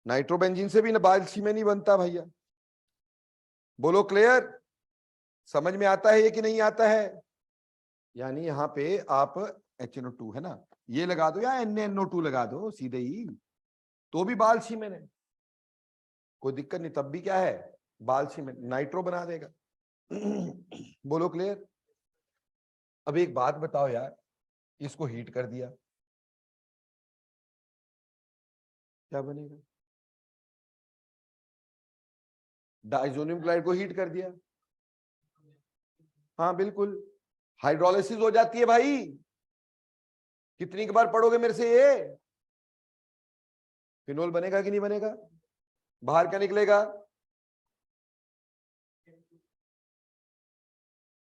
नाइट्रोबेंजीन से भी ना बाल शीमैन ही बनता भैया। बोलो क्लियर? समझ में आता है ये कि नहीं आता है? यानी यहां पे आप HNO2 है ना, ये लगा दो या NaNO2 लगा दो सीधे ही, तो भी बाल शीमैन है, कोई दिक्कत नहीं, तब भी क्या है? बाल शीमैन, नाइट्रो बना देगा। बोलो क्लियर? अब एक बात बताओ यार, इसको हीट कर दिया, क्या बनेगा? डाइजोनियम क्लोराइड को हीट कर दिया, हाँ बिल्कुल, हाइड्रोलिसिस हो जाती है भाई। कितनी बार पढ़ोगे मेरे से ये? फिनोल बनेगा कि नहीं बनेगा? बाहर क्या निकलेगा?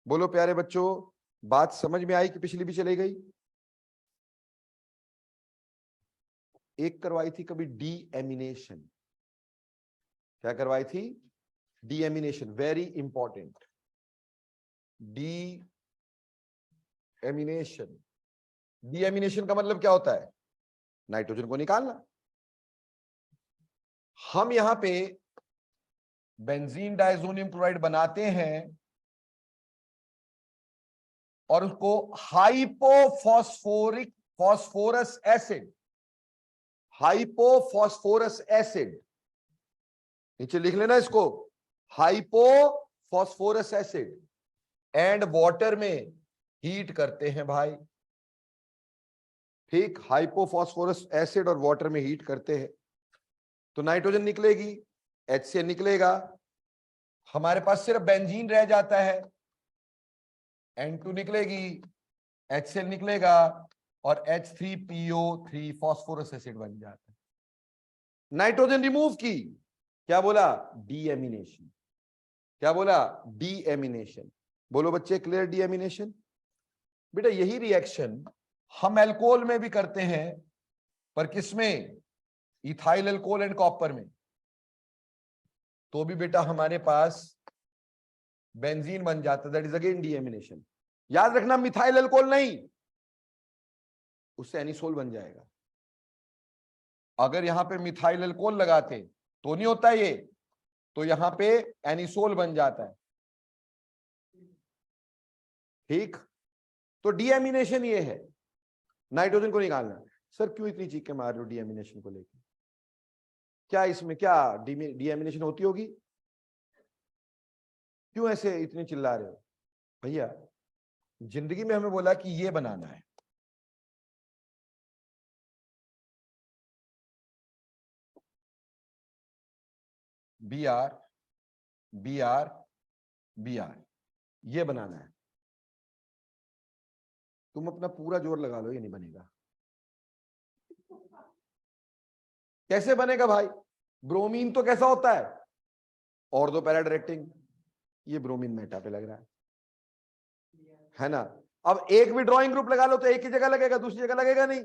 बोलो प्यारे बच्चों, बात समझ में आई कि पिछली भी चली गई? एक करवाई थी कभी डीएमिनेशन, क्या करवाई थी? Deamination, very important. Deamination. Deamination का मतलब क्या होता है? नाइट्रोजन को निकालना। हम यहां पे बेंजीन डाइजोनियम क्लोराइड बनाते हैं और उसको hypophosphoric phosphorous acid, hypophosphorous acid, नीचे लिख लेना इसको, हाइपोफॉस्फोरस एसिड एंड वाटर में हीट करते हैं भाई। ठीक, हाइपोफॉस्फोरस एसिड और वाटर में हीट करते हैं तो नाइट्रोजन निकलेगी, HCl निकलेगा, हमारे पास सिर्फ बेंजीन रह जाता है, N2 निकलेगी, HCl निकलेगा और H3PO3 फॉस्फोरस एसिड बन जाता है। नाइट्रोजन रिमूव की, क्या बोला? डीएमिनेशन। क्या बोला? डीएमिनेशन। बोलो बच्चे क्लियर? डीएमिनेशन। बेटा यही रिएक्शन हम अल्कोहल में भी करते हैं, पर किसमें? इथाइल अल्कोहल एंड कॉपर में। तो भी बेटा हमारे पास बेंजीन बन जाता है, दैट इज अगेन डीएमिनेशन। याद रखना मिथाइल अल्कोहल नहीं, उससे एनिसोल बन जाएगा। अगर यहां पे मिथाइल अल्कोहल लगाते तो नहीं होता ये, तो यहां पे एनिसोल बन जाता है। ठीक, तो डीएमिनेशन ये है, नाइट्रोजन को निकालना। सर क्यों इतनी चीखें मार रहे हो डीएमिनेशन को लेकर? क्या इसमें क्या डीएमिनेशन होती होगी? क्यों ऐसे इतने चिल्ला रहे हो? भैया जिंदगी में हमें बोला कि ये बनाना है, BR BR BR, ये बनाना है। तुम अपना पूरा जोर लगा लो, ये नहीं बनेगा। कैसे बनेगा भाई? ब्रोमीन तो कैसा होता है? ऑर्थो पैरा डायरेक्टिंग, ये ब्रोमीन मेटा पे लग रहा है ना। अब एक भी ड्राइंग ग्रुप लगा लो तो एक ही जगह लगेगा, दूसरी जगह लगेगा नहीं,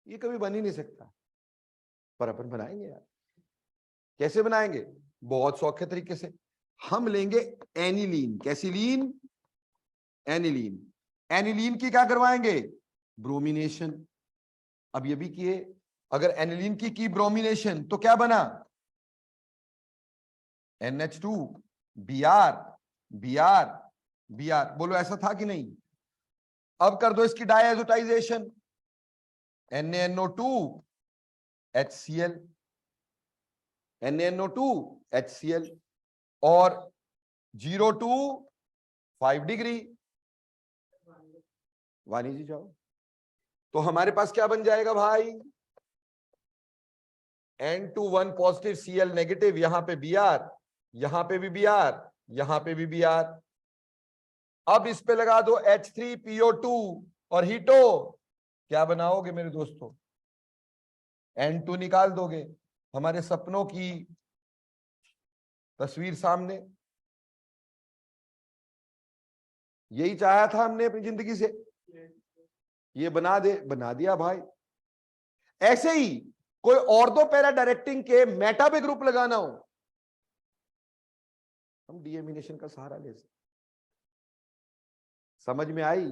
ये कभी बन ही नहीं सकता। पर अपन बनाएंगे यार। कैसे बनाएंगे? बहुत सौखे तरीके से। हम लेंगे एनिलीन। कैसी लीन? एनिलीन। एनिलीन की क्या करवाएंगे? ब्रोमिनेशन। अब ये भी किए, अगर एनिलीन की ब्रोमिनेशन तो क्या बना? NH2 Br Br Br। बोलो ऐसा था कि नहीं? अब कर दो इसकी डायएजोटाइजेशन, NaNO2 HCl, NaNO2 HCl और 0 to 5 डिग्री। वानी जी जाओ। तो हमारे पास क्या बन जाएगा भाई? N2 1 पॉजिटिव Cl नेगेटिव, यहां पे Br, यहां पे भी Br, यहां पे भी Br। अब इस पे लगा दो H3PO2 और हीटो, क्या बनाओगे मेरे दोस्तों? N2 निकाल दोगे। हमारे सपनों की तस्वीर सामने। यही चाहा था हमने अपनी जिंदगी से, ये बना दिया भाई। ऐसे ही कोई ऑर्थो पैरा डायरेक्टिंग के मेटा पे ग्रुप लगाना हो, हम डीएमिनेशन का सहारा ले सकते। समझ में आई?